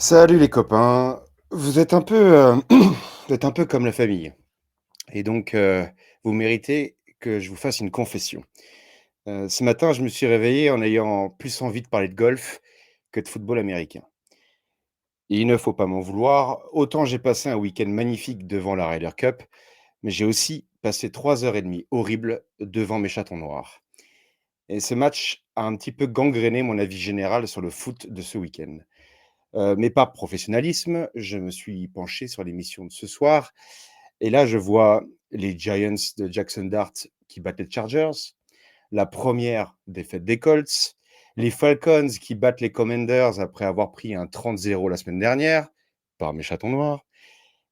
Salut les copains, vous êtes un peu, vous êtes un peu comme la famille et donc vous méritez que je vous fasse une confession. Ce matin, je me suis réveillé en ayant plus envie de parler de golf que de football américain. Et il ne faut pas m'en vouloir, autant j'ai passé un week-end magnifique devant la Ryder Cup, mais j'ai aussi passé 3 heures et demie horribles devant mes chatons noirs. Et ce match a un petit peu gangréné mon avis général sur le foot de ce week-end. Mais par professionnalisme, je me suis penché sur l'émission de ce soir et là, je vois les Giants de Jackson Dart qui battent les Chargers, la première défaite des Colts, les Falcons qui battent les Commanders après avoir pris un 30-0 la semaine dernière par mes chatons noirs,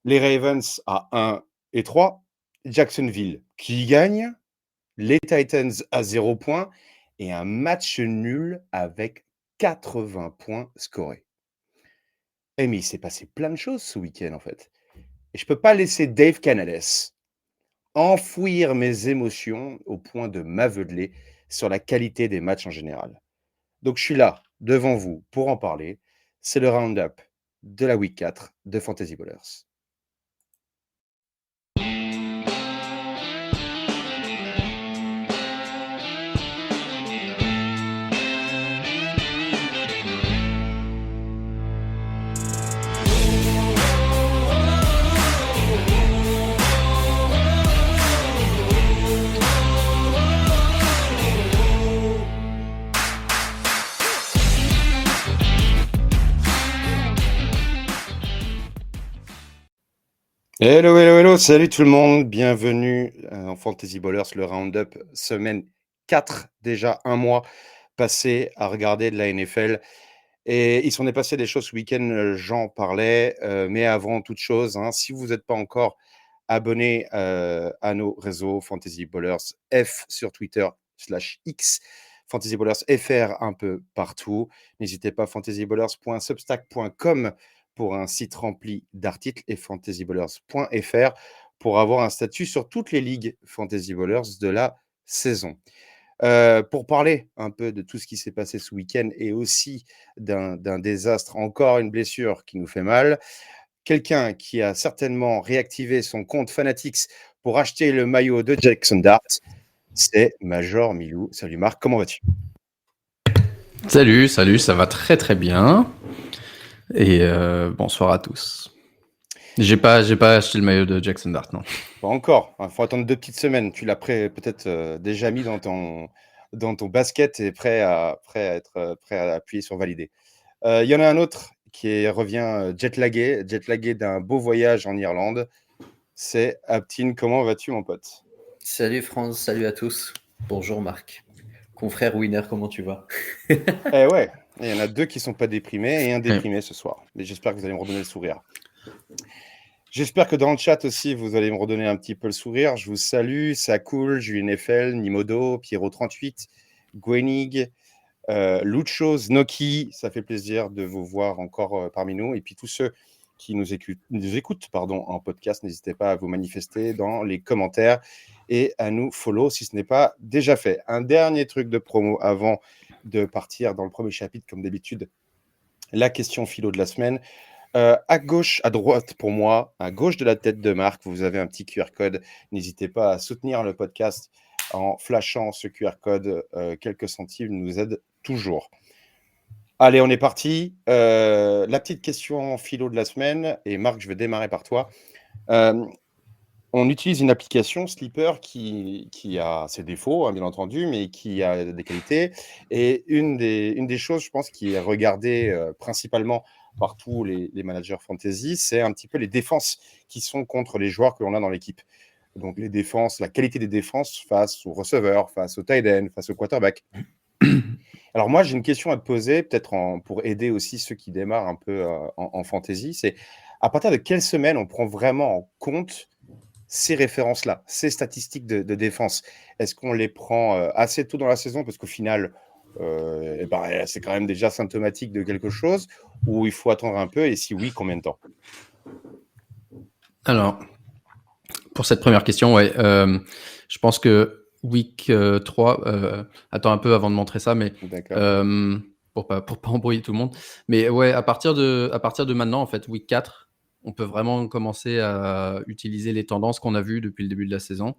les Ravens à 1-3, Jacksonville qui gagne, les Titans à 0 points et un match nul avec 80 points scorés. Mais il s'est passé plein de choses ce week-end, en fait. Et je peux pas laisser Dave Canales enfouir mes émotions au point de m'aveugler sur la qualité des matchs en général. Donc je suis là, devant vous, pour en parler. C'est le round-up de la week 4 de Fantasy Ballers. Hello, hello, hello, salut tout le monde, bienvenue en Fantasy Ballers, le round-up, semaine 4, déjà un mois passé à regarder de la NFL. Et il s'en est passé des choses ce week-end, j'en parlais, mais avant toute chose, si vous n'êtes pas encore abonné à nos réseaux Fantasy Ballers F sur Twitter /X, Fantasy Ballers FR un peu partout. N'hésitez pas, fantasyballers.substack.com pour un site rempli d'articles et fantasyballers.fr pour avoir un statut sur toutes les ligues Fantasy Ballers de la saison. Pour parler un peu de tout ce qui s'est passé ce week-end et aussi d'un désastre, encore une blessure qui nous fait mal, quelqu'un qui a certainement réactivé son compte Fanatics pour acheter le maillot de Jackson Dart, c'est Major Milou. Salut Marc, comment vas-tu? Salut, ça va très très bien. Et bonsoir à tous. J'ai pas acheté le maillot de Jackson Dart, non. Pas encore, il faut attendre 2 petites semaines. Tu l'as peut-être déjà mis dans ton basket et prêt à appuyer sur valider. Il y en a un autre qui revient jetlagué d'un beau voyage en Irlande. C'est Aptine. Comment vas-tu, mon pote? Salut France, salut à tous. Bonjour Marc. Confrère winner, comment tu vas? Eh ouais, il y en a 2 qui sont pas déprimés et un Ouais. déprimé ce soir. Mais j'espère que vous allez me redonner le sourire. J'espère que dans le chat aussi, vous allez me redonner un petit peu le sourire. Je vous salue, ça cool, Julien FL, Nimodo, Pierrot38, Gwenig, Lucho, Znoki, ça fait plaisir de vous voir encore parmi nous. Et puis tous ceux qui nous écoutent en podcast, n'hésitez pas à vous manifester dans les commentaires et à nous follow si ce n'est pas déjà fait. Un dernier truc de promo avant de partir dans le premier chapitre, comme d'habitude, la question philo de la semaine. À gauche, à droite pour moi, à gauche de la tête de Marc, vous avez un petit QR code. N'hésitez pas à soutenir le podcast en flashant ce QR code. Quelques centimes nous aident toujours. Allez, on est parti. La petite question philo de la semaine. Et Marc, je vais démarrer par toi. On utilise une application, Sleeper, qui a ses défauts, bien entendu, mais qui a des qualités. Et une des choses, je pense, qui est regardée principalement par tous les managers fantasy, c'est un petit peu les défenses qui sont contre les joueurs que l'on a dans l'équipe. Donc les défenses, la qualité des défenses face aux receveurs, face aux tight ends, face aux quarterbacks. Alors moi, j'ai une question à te poser, peut-être pour aider aussi ceux qui démarrent un peu en fantasy. C'est à partir de quelle semaine on prend vraiment en compte ces références-là, ces statistiques de défense? Est-ce qu'on les prend assez tôt dans la saison parce qu'au final, c'est quand même déjà symptomatique de quelque chose, ou il faut attendre un peu, et si oui, combien de temps? Alors, pour cette première question, ouais, je pense que week 3, attends un peu avant de montrer ça, mais D'accord. pour pas embrouiller tout le monde. Mais ouais, à partir de maintenant, en fait, week 4, on peut vraiment commencer à utiliser les tendances qu'on a vues depuis le début de la saison.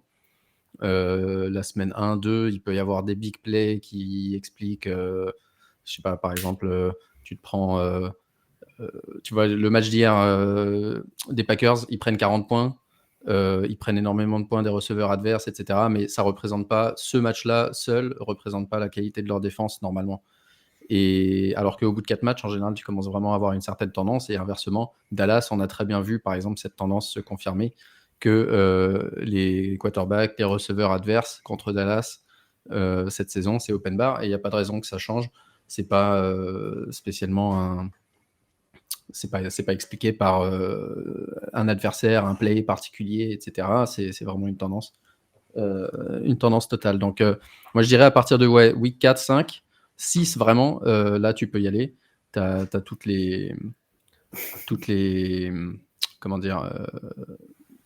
La semaine 1, 2, il peut y avoir des big plays qui expliquent, je sais pas, par exemple, tu te prends, tu vois, le match d'hier des Packers, ils prennent 40 points, ils prennent énormément de points des receveurs adverses, etc. Mais ça représente pas, ce match-là seul représente pas la qualité de leur défense normalement. Et alors qu'au bout de 4 matchs, en général, tu commences vraiment à avoir une certaine tendance. Et inversement, Dallas, on a très bien vu, par exemple, cette tendance se confirmer que les quarterbacks, les receveurs adverses contre Dallas, cette saison, c'est open bar. Et il n'y a pas de raison que ça change. C'est pas spécialement c'est pas expliqué par un adversaire, un play particulier, etc. C'est vraiment une tendance totale. Donc, moi, je dirais à partir de week 4, 5, 6, vraiment, là, tu peux y aller. Tu as toutes les. Comment dire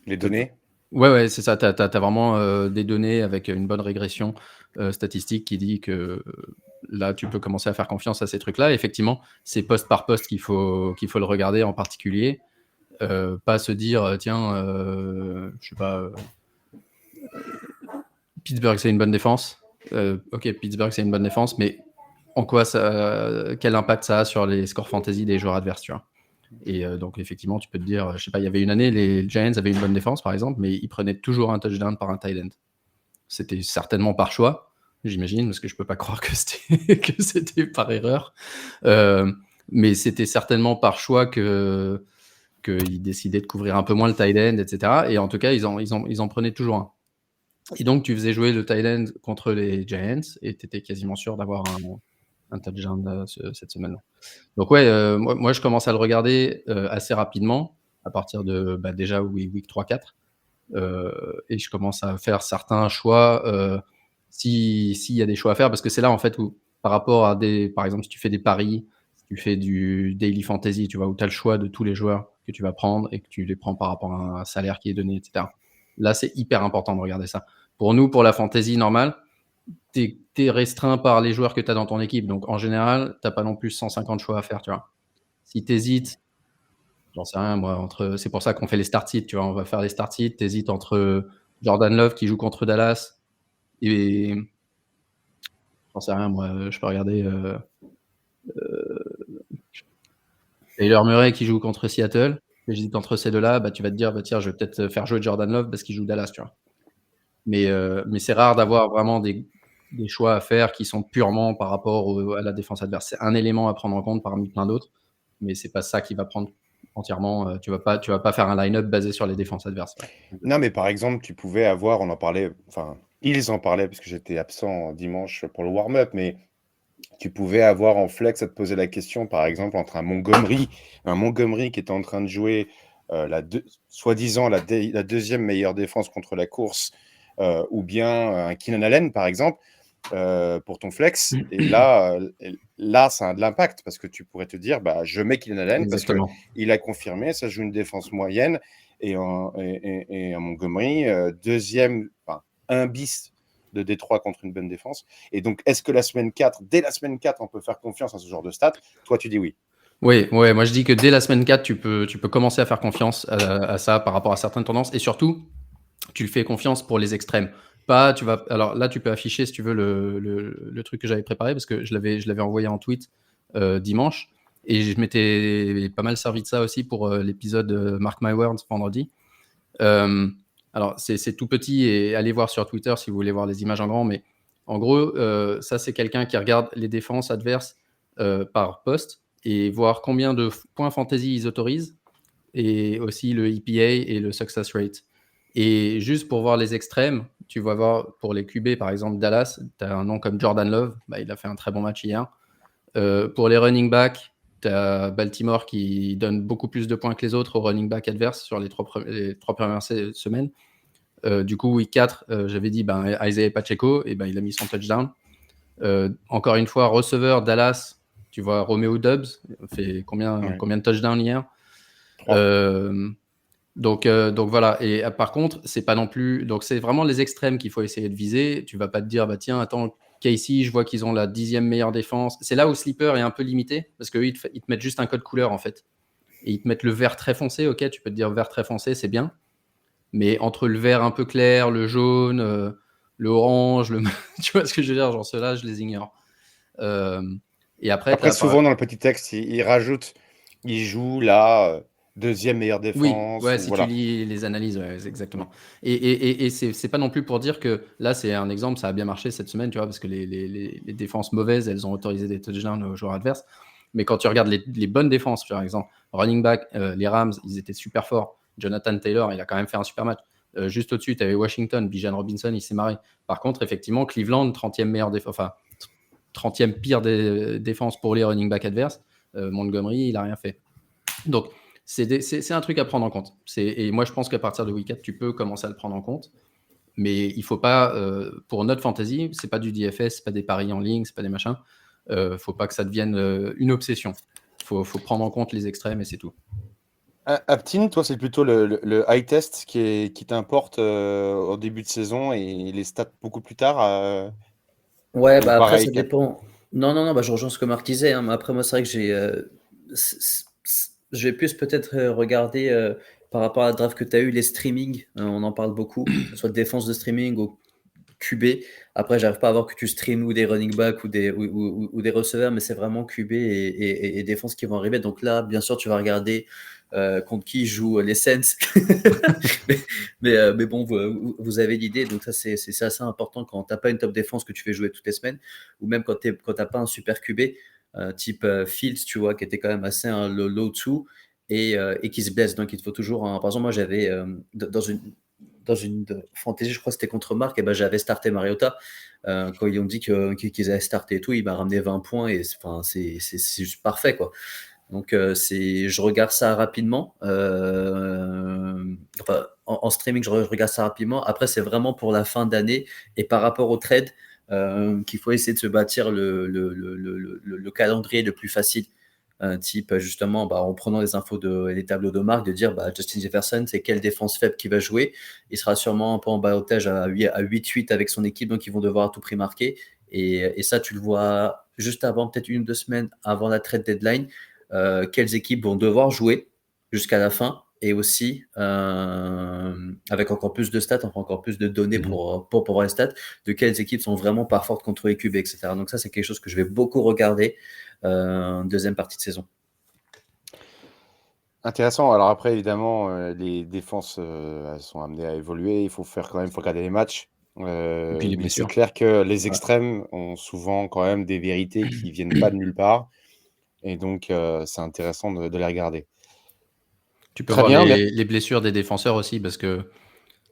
Les données. Ouais, c'est ça. Tu as vraiment des données avec une bonne régression statistique qui dit que là, tu peux commencer à faire confiance à ces trucs-là. Et effectivement, c'est poste par poste qu'il faut le regarder en particulier. Pas se dire, tiens, je sais pas, Pittsburgh, c'est une bonne défense. Ok, Pittsburgh, c'est une bonne défense, mais en quoi quel impact ça a sur les scores fantasy des joueurs adverses, tu vois. Et donc, effectivement, tu peux te dire, je sais pas, il y avait une année, les Giants avaient une bonne défense, par exemple, mais ils prenaient toujours un touchdown par un tight end. C'était certainement par choix, j'imagine, parce que je peux pas croire que c'était par erreur. Mais c'était certainement par choix qu'ils décidaient de couvrir un peu moins le tight end, etc. Et en tout cas, ils en prenaient toujours un. Et donc, tu faisais jouer le tight end contre les Giants et tu étais quasiment sûr d'avoir un touchdown cette semaine. Donc, ouais, moi, je commence à le regarder assez rapidement, à partir de déjà week 3-4. Et je commence à faire certains choix s'il y a des choix à faire, parce que c'est là, en fait, où par rapport à par exemple, si tu fais des paris, si tu fais du daily fantasy, tu vois, où tu as le choix de tous les joueurs que tu vas prendre et que tu les prends par rapport à un salaire qui est donné, etc. Là, c'est hyper important de regarder ça. Pour nous, pour la fantasy normale, tu es restreint par les joueurs que tu as dans ton équipe. Donc, en général, tu n'as pas non plus 150 choix à faire, tu vois. Si tu hésites, j'en sais rien, moi, c'est pour ça qu'on fait les start-sit, tu vois. On va faire les start-sit, tu hésites entre Jordan Love qui joue contre Dallas et j'en sais rien, moi, je peux regarder Taylor Murray qui joue contre Seattle. J'hésite entre ces deux-là, tu vas te dire, tiens, je vais peut-être faire jouer Jordan Love parce qu'il joue Dallas, tu vois. Mais c'est rare d'avoir vraiment des choix à faire qui sont purement par rapport à la défense adverse. C'est un élément à prendre en compte parmi plein d'autres, mais c'est pas ça qui va prendre entièrement. Tu vas pas faire un line-up basé sur les défenses adverses. Ouais. Non, mais par exemple, tu pouvais avoir, on en parlait, enfin, ils en parlaient parce que j'étais absent dimanche pour le warm-up, mais tu pouvais avoir en flex à te poser la question, par exemple, entre un Montgomery qui était en train de jouer soi-disant la deuxième meilleure défense contre la course, ou bien un Keenan Allen, par exemple, pour ton flex. Et là, ça a de l'impact parce que tu pourrais te dire, je mets Keenan Allen Exactement. parce qu'il a confirmé, ça joue une défense moyenne. Et en Montgomery, un bis de Détroit contre une bonne défense. Et donc, est-ce que dès la semaine 4, on peut faire confiance à ce genre de stats? Toi, tu dis oui. Oui, moi je dis que dès la semaine 4, tu peux commencer à faire confiance à ça par rapport à certaines tendances. Et surtout, tu le fais confiance pour les extrêmes. Alors là, tu peux afficher, si tu veux, le truc que j'avais préparé, parce que je l'avais envoyé en tweet dimanche. Et je m'étais pas mal servi de ça aussi pour l'épisode Mark My Words vendredi. Alors, c'est tout petit, et allez voir sur Twitter si vous voulez voir les images en grand. Mais en gros, ça, c'est quelqu'un qui regarde les défenses adverses par poste et voir combien de points fantasy ils autorisent, et aussi le EPA et le success rate. Et juste pour voir les extrêmes, tu vas voir pour les QB, par exemple, Dallas, tu as un nom comme Jordan Love, il a fait un très bon match hier. Pour les running backs, tu as Baltimore qui donne beaucoup plus de points que les autres aux running backs adverses sur les trois premières semaines. Du coup, week 4, j'avais dit Isaiah Pacheco, et il a mis son touchdown. Encore une fois, receveur Dallas, tu vois Romeo Doubs, fait combien de touchdowns hier? Donc voilà. Et par contre, c'est pas non plus. Donc c'est vraiment les extrêmes qu'il faut essayer de viser. Tu vas pas te dire, tiens, attends, Casey, je vois qu'ils ont la 10e meilleure défense. C'est là où Sleeper est un peu limité, parce qu'eux, ils te mettent juste un code couleur, en fait. Et ils te mettent le vert très foncé, ok, tu peux te dire vert très foncé, c'est bien. Mais entre le vert un peu clair, le jaune, le orange, tu vois ce que je veux dire, genre ceux-là, je les ignore. Et après souvent dans le petit texte, il rajoute, il joue la 2e meilleure oui, défense. ouais, ou si voilà. tu lis les analyses, ouais, exactement. Et c'est pas non plus pour dire que là, c'est un exemple, ça a bien marché cette semaine, tu vois, parce que les défenses mauvaises, elles ont autorisé des touchdowns aux joueurs adverses. Mais quand tu regardes les bonnes défenses, par exemple, running back, les Rams, ils étaient super forts. Jonathan Taylor, il a quand même fait un super match. Juste au-dessus, tu avais Washington, Bijan Robinson, il s'est marré. Par contre, effectivement, Cleveland, 30e meilleure défense, enfin, 30e pire défense pour les running back adverses. Montgomery, il n'a rien fait. Donc, c'est un truc à prendre en compte. Et moi, je pense qu'à partir de week 4, tu peux commencer à le prendre en compte. Mais il ne faut pas, pour notre fantasy, ce n'est pas du DFS, ce n'est pas des paris en ligne, ce n'est pas des machins. Il ne faut pas que ça devienne une obsession. Il faut prendre en compte les extrêmes et c'est tout. Aptin, toi, c'est plutôt le high test qui t'importe au début de saison et les stats beaucoup plus tard. Ouais, Ou bah après, pareil, ça dépend. Non, bah, je rejoins ce que Marc disait, hein, mais après, moi, c'est vrai que je vais plus peut-être regarder par rapport à la draft que tu as eu, les streamings, on en parle beaucoup, que ce soit défense de streaming ou QB. Après, j'arrive pas à voir que tu streams ou des running backs ou des receveurs, mais c'est vraiment QB et défense qui vont arriver. Donc là, bien sûr, tu vas regarder contre qui jouent les Saints. mais bon, vous avez l'idée. Donc ça, c'est assez important quand tu n'as pas une top défense que tu fais jouer toutes les semaines, ou même quand tu n'as pas un super QB, type Fields, tu vois, qui était quand même assez un low-to et qui se blesse. Donc il te faut toujours par exemple, moi, j'avais dans une fantasy, je crois que c'était contre Marc, et ben j'avais starté Mariota. Quand ils ont dit qu'ils avaient starté et tout, il m'a ramené 20 points et c'est juste parfait, quoi. Donc je regarde ça rapidement. Enfin, en streaming, je regarde ça rapidement. Après, c'est vraiment pour la fin d'année et par rapport au trade qu'il faut essayer de se bâtir le calendrier le plus facile. Type justement en prenant les infos des tableaux de marque, de dire Justin Jefferson, c'est quelle défense faible qui va jouer. Il sera sûrement un peu en balotage à 8-8 avec son équipe, donc ils vont devoir à tout prix marquer. Et ça, tu le vois juste avant, peut-être 1 ou 2 semaines avant la trade deadline, quelles équipes vont devoir jouer jusqu'à la fin, et aussi avec encore plus de stats, enfin encore plus de données pour voir les stats, de quelles équipes sont vraiment pas fortes contre les QB, etc. Donc ça, c'est quelque chose que je vais beaucoup regarder deuxième partie de saison. Intéressant. Alors après, évidemment, les défenses elles sont amenées à évoluer. Il faut regarder les matchs. Et puis les Mais c'est blessures. clair que les extrêmes ont souvent quand même des vérités qui viennent pas de nulle part. Et donc, c'est intéressant de les regarder. Tu peux Très voir bien. les blessures des défenseurs aussi, parce que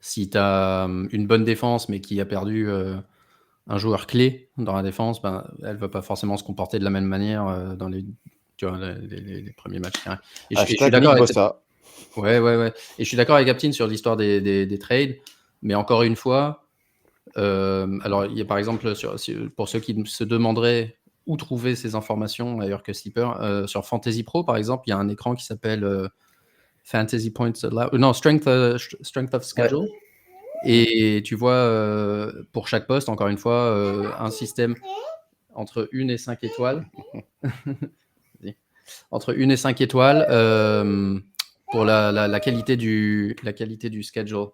si tu as une bonne défense, mais qui a perdu un joueur clé dans la défense, elle ne va pas forcément se comporter de la même manière dans les premiers matchs. Et je suis d'accord avec ça. Ouais. Et je suis d'accord avec Aptin sur l'histoire des trades, mais encore une fois, alors il y a par exemple, pour ceux qui se demanderaient où trouver ces informations ailleurs que Sleeper, sur Fantasy Pro par exemple, il y a un écran qui s'appelle Fantasy Points Strength of Schedule. Ouais. Et tu vois, pour chaque poste, encore une fois, un système entre 1 et 5 étoiles. Entre 1 et 5 étoiles pour la qualité du schedule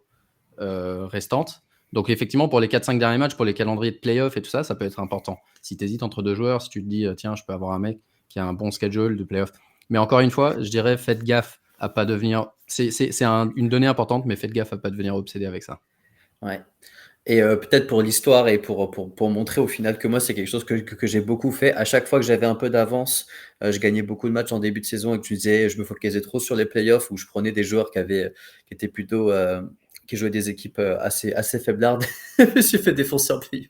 restante. Donc effectivement, pour les 4-5 derniers matchs, pour les calendriers de playoff et tout ça, ça peut être important. Si tu hésites entre deux joueurs, si tu te dis, tiens, je peux avoir un mec qui a un bon schedule de playoff. Mais encore une fois, je dirais, faites gaffe à pas devenir... C'est une donnée importante, mais faites gaffe à pas devenir obsédé avec ça. Ouais. Et peut-être pour l'histoire et pour montrer au final que moi, c'est quelque chose que j'ai beaucoup fait. À chaque fois que j'avais un peu d'avance, je gagnais beaucoup de matchs en début de saison et que je disais, je me focalisais trop sur les playoffs, où je prenais des joueurs qui étaient plutôt... qui jouaient des équipes assez faiblardes. Je me suis fait défoncer en playoff.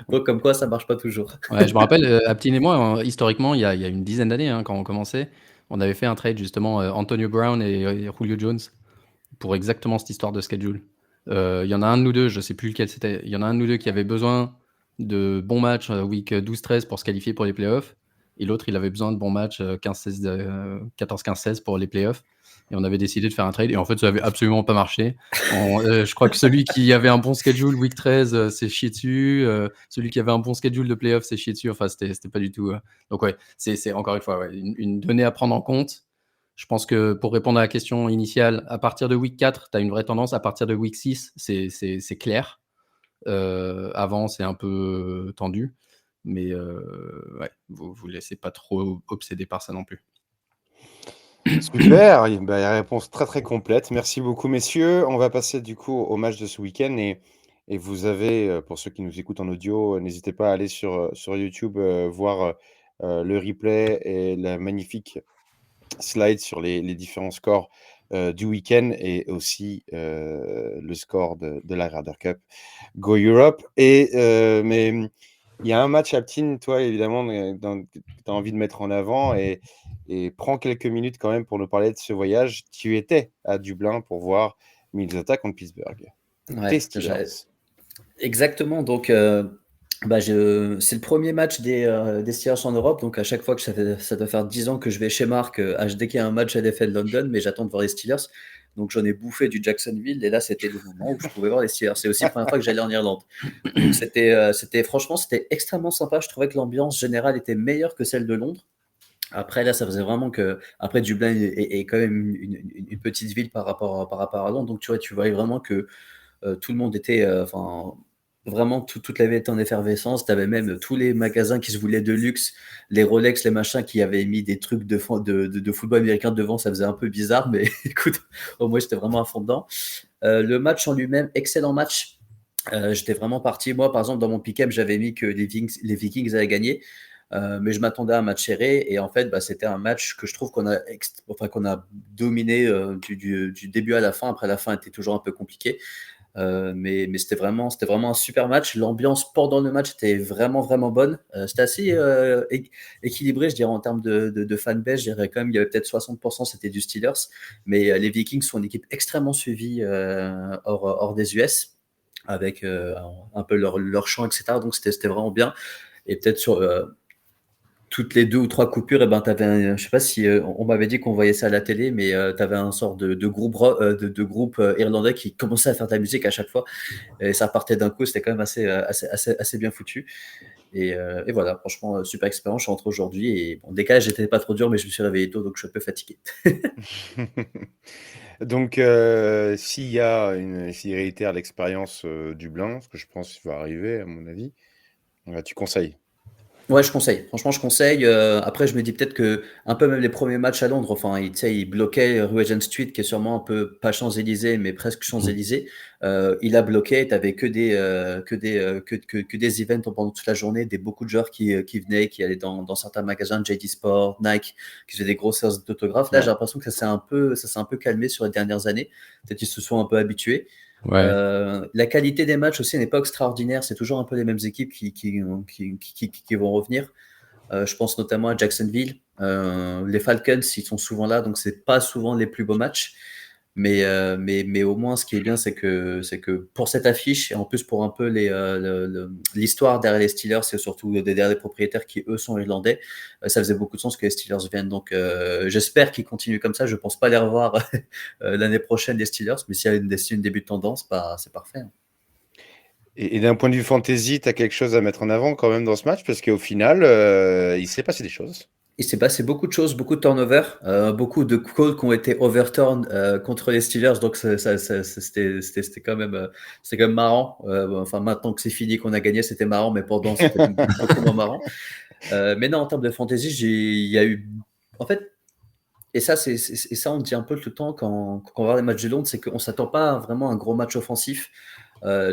Donc comme quoi, ça marche pas toujours. Ouais, je me rappelle, Aptin et moi, historiquement, il y a une dizaine d'années, quand on commençait, on avait fait un trade justement, Antonio Brown et Julio Jones, pour exactement cette histoire de schedule. Il y en a un de nous deux, je ne sais plus lequel c'était, il y en a un de nous deux qui avait besoin de bons matchs week 12-13 pour se qualifier pour les playoffs. et l'autre, il avait besoin de bons matchs 14-15-16 pour les playoffs. Et on avait décidé de faire un trade. Et en fait, ça n'avait absolument pas marché. Je crois que celui qui avait un bon schedule, week 13, s'est chié dessus. Celui qui avait un bon schedule de playoffs s'est chié dessus. Enfin, c'était pas du tout. Donc, ouais, c'est encore une fois une donnée à prendre en compte. Je pense que pour répondre à la question initiale, à partir de week 4, tu as une vraie tendance. À partir de week 6, c'est clair. Avant, c'est un peu tendu. Mais ouais, vous laissez pas trop obséder par ça non plus. Super, réponse très très complète. Merci beaucoup, messieurs. On va passer du coup au match de ce week-end. Et vous avez, pour ceux qui nous écoutent en audio, n'hésitez pas à aller sur YouTube voir le replay et la magnifique slide sur les différents scores du week-end et aussi le score de la Ryder Cup Go Europe. Mais il y a un match, Aptine, toi, évidemment, que tu as envie de mettre en avant et prends quelques minutes quand même pour nous parler de ce voyage. Tu étais à Dublin pour voir Minnesota contre Pittsburgh. Ouais, Steelers. exactement. Donc, c'est le premier match des Steelers en Europe. Donc, à chaque fois que ça doit faire 10 ans que je vais chez Marc, dès qu'il y a un match à l'FL London, mais j'attends de voir les Steelers. Donc, j'en ai bouffé du Jacksonville. Et là, c'était le moment où je pouvais voir les Steelers. C'est aussi la première fois que j'allais en Irlande. Donc, franchement, c'était extrêmement sympa. Je trouvais que l'ambiance générale était meilleure que celle de Londres. Après, là, ça faisait vraiment que. Après, Dublin est quand même une petite ville par rapport à Londres. Donc, tu voyais vraiment que tout le monde était. Vraiment, toute la ville était en effervescence. Tu avais même tous les magasins qui se voulaient de luxe, les Rolex, les machins qui avaient mis des trucs de football américain devant. Ça faisait un peu bizarre, mais écoute, au moins, j'étais vraiment à fond dedans. Le match en lui-même, excellent match. J'étais vraiment parti. Moi, par exemple, dans mon pick-up, j'avais mis que les Vikings allaient gagner. Mais je m'attendais à un match serré et en fait c'était un match que je trouve qu'on a dominé du début à la fin. Après, la fin était toujours un peu compliquée, mais c'était vraiment un super match. L'ambiance pendant le match était vraiment vraiment bonne. C'était assez équilibré, je dirais, en termes de fanbase. Je dirais quand même il y avait peut-être 60% c'était du Steelers, mais les Vikings sont une équipe extrêmement suivie hors des US avec un peu leur chant, etc. Donc c'était vraiment bien. Et peut-être sur toutes les 2 ou 3 coupures, je sais pas si on m'avait dit qu'on voyait ça à la télé, mais tu avais un sort de groupe irlandais qui commençait à faire de la musique à chaque fois. Et ça partait d'un coup, c'était quand même assez bien foutu. Et voilà, franchement, super expérience. Je suis rentré aujourd'hui et bon, décalage, j'étais pas trop dur, mais je me suis réveillé tôt, donc je suis un peu fatigué. Donc, s'il réitère l'expérience Dublin, ce que je pense qu'il va arriver, à mon avis, tu conseilles. Ouais, je conseille. Franchement, je conseille. Après, je me dis peut-être que un peu même les premiers matchs à Londres, enfin, il bloquait Regent Street, qui est sûrement un peu pas Champs-Élysées, mais presque Champs-Élysées. Il a bloqué. T'avais que des events pendant toute la journée, beaucoup de joueurs qui venaient, qui allaient dans certains magasins, JD Sport, Nike, qui faisaient des grosses séances d'autographes. Là, j'ai l'impression que ça s'est un peu calmé sur les dernières années. Peut-être qu'ils se sont un peu habitués. Ouais. La qualité des matchs aussi n'est pas extraordinaire. C'est toujours un peu les mêmes équipes qui vont revenir. Je pense notamment à Jacksonville. Les Falcons, ils sont souvent là, donc c'est pas souvent les plus beaux matchs. Mais au moins, ce qui est bien, c'est que pour cette affiche, et en plus pour un peu l'histoire derrière les Steelers, et surtout derrière les propriétaires qui, eux, sont irlandais, ça faisait beaucoup de sens que les Steelers viennent. Donc, j'espère qu'ils continuent comme ça. Je pense pas les revoir l'année prochaine, les Steelers, mais s'il y a une début de tendance, c'est parfait. Et d'un point de vue fantasy, tu as quelque chose à mettre en avant quand même dans ce match, parce qu'au final, il s'est passé des choses. Il s'est passé beaucoup de choses, beaucoup de turnovers, beaucoup de calls qui ont été overturned contre les Steelers, donc c'était quand même marrant. Enfin, maintenant que c'est fini, qu'on a gagné, c'était marrant, mais pendant, c'était beaucoup moins marrant. Mais non, en termes de fantasy, il y a eu, en fait, et ça, ça, on dit un peu tout le temps quand on regarde les matchs de Londres, c'est qu'on s'attend pas vraiment à un gros match offensif.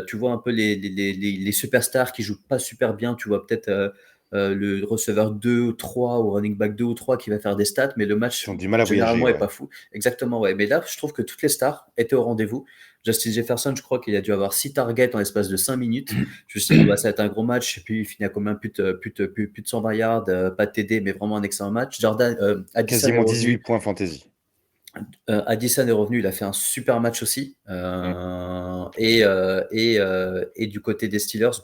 Tu vois un peu les superstars qui jouent pas super bien. Tu vois peut-être le receveur 2 ou 3 ou running back 2 ou 3 qui va faire des stats, mais le match Ils ont du mal à généralement voyager. est pas fou. Exactement, ouais. Mais là, je trouve que toutes les stars étaient au rendez-vous. Justin Jefferson, je crois qu'il a dû avoir 6 targets en l'espace de 5 minutes. Je me suis dit, ça va être un gros match. Et puis, il finit à combien plus de 120 yards, pas de TD, mais vraiment un excellent match. Jordan, Addison Quasiment est 18 revenu. points fantasy. Addison est revenu, il a fait un super match aussi. Et du côté des Steelers,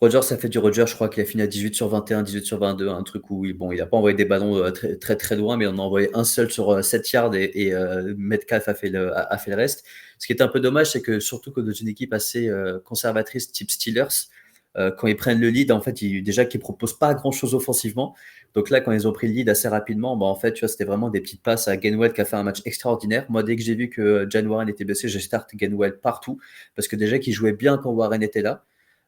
Rodgers, ça fait du Rodgers, je crois qu'il a fini à 18 sur 21, 18 sur 22, un truc où bon, il n'a pas envoyé des ballons très, très, très loin, mais on en a envoyé un seul sur 7 yards et Metcalf a fait le reste. Ce qui est un peu dommage, c'est que surtout que dans une équipe assez conservatrice type Steelers, quand ils prennent le lead, en fait, déjà qu'ils ne proposent pas grand-chose offensivement. Donc là, quand ils ont pris le lead assez rapidement, en fait, tu vois, c'était vraiment des petites passes à Gainwell qui a fait un match extraordinaire. Moi, dès que j'ai vu que Jan Warren était blessé, j'ai start Gainwell partout parce que déjà qu'il jouait bien quand Warren était là.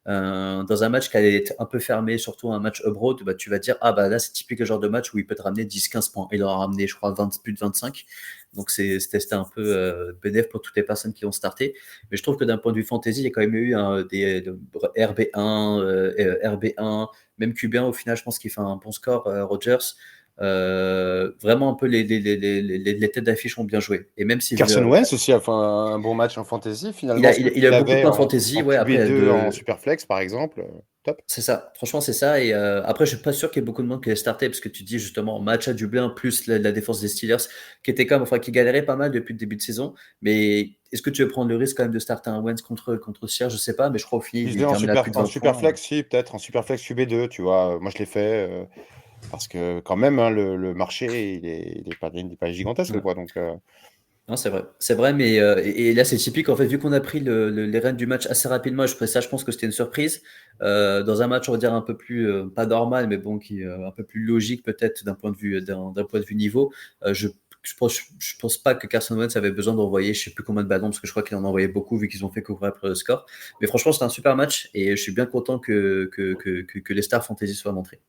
Dans un match qui allait être un peu fermé, surtout un match abroad, bah, tu vas dire ah bah là c'est typique le genre de match où il peut te ramener 10-15 points. Il en a ramené je crois plus de 25. Donc c'était un peu bénéf pour toutes les personnes qui ont starté. Mais je trouve que d'un point de vue fantasy, il y a quand même eu des RB1, RB1, même QB1 au final, je pense qu'il fait un bon score, Rodgers. Vraiment un peu les têtes d'affiche ont bien joué. Et même si Carson Wentz aussi a fait un bon match en fantasy finalement. il a beaucoup de points fantasy, ouais, après QB2 en Superflex par exemple, top. C'est ça, franchement c'est ça. Et après je suis pas sûr qu'il y ait beaucoup de monde qui ait starté parce que tu dis justement match à Dublin plus la défense des Steelers qui était qui galérait pas mal depuis le début de saison. Mais est-ce que tu veux prendre le risque quand même de starter un Wentz contre Steelers? Je sais pas, mais je crois au final il termine à plus de 20 en Superflex, si peut-être en Superflex QB2, tu vois. Moi je l'ai fait parce que quand même hein, le marché il est pas gigantesque quoi donc. Non, c'est vrai, mais et là c'est typique en fait, vu qu'on a pris les rênes du match assez rapidement, je pense que c'était une surprise. Dans un match, on va dire un peu plus pas normal, mais bon, qui un peu plus logique peut-être d'un point de vue niveau. Je pense pas que Carson Wentz avait besoin d'envoyer je sais plus combien de ballons parce que je crois qu'il en a envoyé beaucoup vu qu'ils ont fait courir après le score. Mais franchement, c'était un super match et je suis bien content que les stars fantasy soient montrées.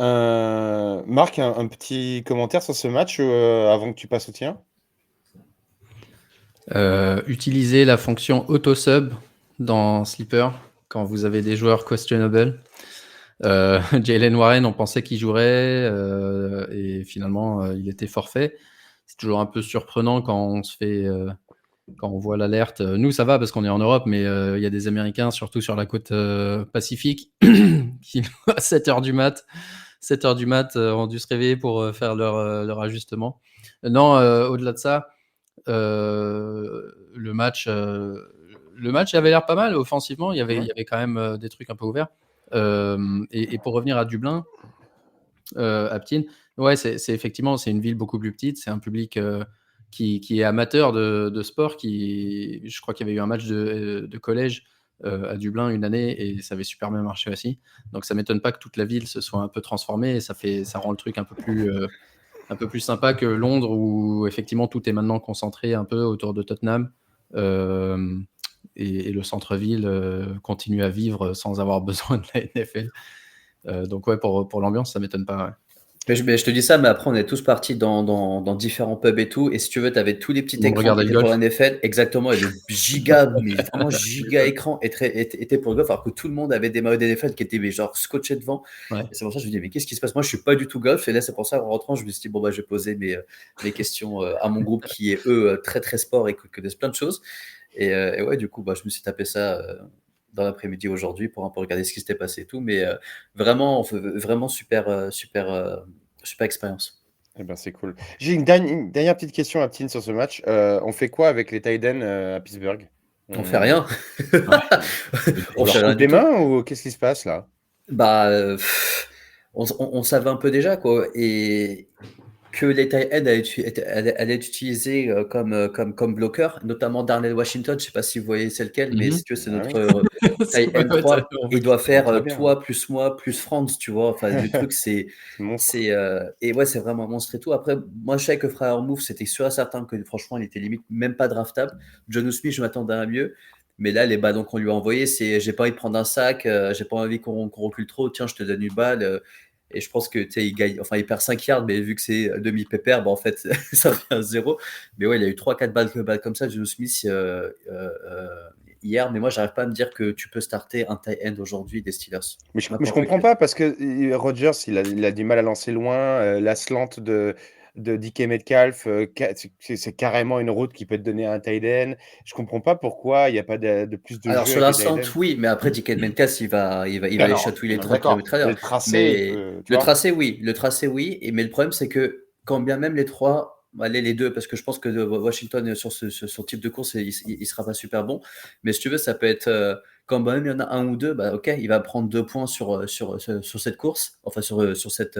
Marc, un petit commentaire sur ce match avant que tu passes au tien. Utilisez la fonction auto-sub dans Sleeper quand vous avez des joueurs questionable. Jaylen Warren, on pensait qu'il jouerait et finalement il était forfait. C'est toujours un peu surprenant quand on se fait quand on voit l'alerte. Nous ça va parce qu'on est en Europe, mais il y a des Américains surtout sur la côte Pacifique qui à 7h du mat ont dû se réveiller pour faire leur ajustement. Non, au-delà de ça, le match avait l'air pas mal offensivement. Il y avait quand même des trucs un peu ouverts. Et pour revenir à Dublin, Aptin, ouais, c'est effectivement c'est une ville beaucoup plus petite. C'est un public qui est amateur de sport. Je crois qu'il y avait eu un match de collège à Dublin une année et ça avait super bien marché aussi. Donc ça m'étonne pas que toute la ville se soit un peu transformée et ça rend le truc un peu plus sympa que Londres où effectivement tout est maintenant concentré un peu autour de Tottenham et le centre-ville continue à vivre sans avoir besoin de la NFL. Donc ouais, pour l'ambiance, ça m'étonne pas. Ouais. Mais je te dis ça, mais après, on est tous partis dans différents pubs et tout. Et si tu veux, tu avais tous les petits écrans qui étaient pour la NFL. Exactement. Et le mais vraiment giga écran était pour le golf. Alors que tout le monde avait des maillots NFL qui étaient genre scotchés devant. Ouais. Et c'est pour ça que je me dis, mais qu'est-ce qui se passe? Moi, je suis pas du tout golf. Et là, c'est pour ça, en rentrant, je me suis dit, bon, bah, je vais poser mes questions à mon groupe qui est, eux, très, très sport et qui connaissent plein de choses. Et ouais, du coup, bah, je me suis tapé ça dans l'après-midi aujourd'hui pour un peu regarder ce qui s'était passé et tout. Mais vraiment super expérience. Eh ben, c'est cool. J'ai une dernière petite question à Ptine sur ce match. On fait quoi avec les tight ends à Pittsburgh? On fait rien. On leur coupe des mains ou qu'est-ce qui se passe là? Bah, on savait un peu déjà quoi. Et que les tight ends allaient être utilisés comme bloqueur, notamment Darnell Washington. Je ne sais pas si vous voyez c'est lequel, mais si tu veux, c'est notre tight end 3. Il doit faire toi plus moi plus Franz, tu vois. Enfin, le truc, et ouais, c'est vraiment un monstre et tout. Après, moi, je savais que Frère Move, c'était sûr et certain que franchement, il était limite même pas draftable. John Smith, je m'attendais à mieux. Mais là, les ballons qu'on lui a envoyés, c'est j'ai pas envie de prendre un sac, j'ai pas envie qu'on recule trop. Tiens, je te donne une balle. Et je pense que il perd 5 yards, mais vu que c'est demi-pépère, bah, en fait, ça fait un 0. Mais ouais, il a eu 3-4 balles comme ça, Joe Smith, hier. Mais moi, j'arrive pas à me dire que tu peux starter un tight end aujourd'hui des Steelers. Mais je comprends pas parce que Rodgers, il a du mal à lancer loin. La slant de DK Metcalf, c'est carrément une route qui peut te donner un tight end. Je comprends pas pourquoi il n'y a pas de plus de Alors jeu sur la slant, oui, mais après DK Metcalf, il va les chatouiller les trois kilomètres à l'heure. Le tracé, oui, mais le problème c'est que quand bien même les trois Allez, les deux, parce que je pense que Washington, sur ce type de course, il sera pas super bon. Mais si tu veux, ça peut être, quand même il y en a un ou deux, bah, ok, il va prendre 2 points sur cette course, enfin sur cette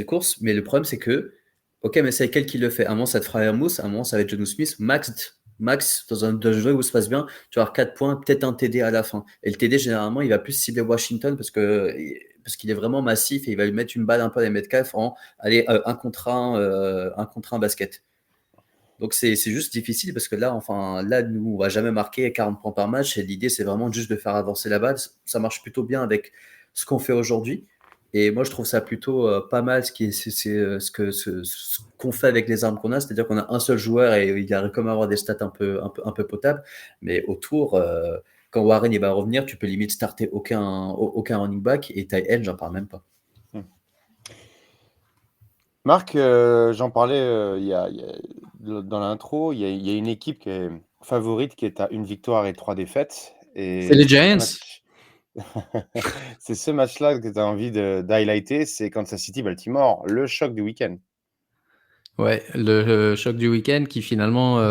course. Mais le problème, c'est que, ok, mais c'est quel qui le fait? À un moment, ça te fera Hermous, à un moment, ça va être Jonnu Smith. Max, dans un jeu où ça se passe bien, tu vas avoir 4 points, peut-être un TD à la fin. Et le TD, généralement, il va plus cibler Washington parce qu'il est vraiment massif et il va lui mettre une balle un peu à les Metcalf en aller un contre un basket. Donc c'est juste difficile parce que là, nous, on va jamais marquer 40 points par match et l'idée, c'est vraiment juste de faire avancer la balle. Ça marche plutôt bien avec ce qu'on fait aujourd'hui. Et moi, je trouve ça plutôt pas mal ce qu'on fait avec les armes qu'on a. C'est-à-dire qu'on a un seul joueur et il y a comme avoir des stats un peu potables. Mais autour, quand Warren il va revenir, tu peux limite starter aucun running back et tight end, j'en parle même pas. Marc, j'en parlais dans l'intro, il y a une équipe qui est favorite, qui est à 1 victoire et 3 défaites. C'est les Giants. C'est ce match-là que tu as envie d'highlighter, c'est Kansas City-Baltimore, le choc du week-end. Ouais, le choc du week-end qui finalement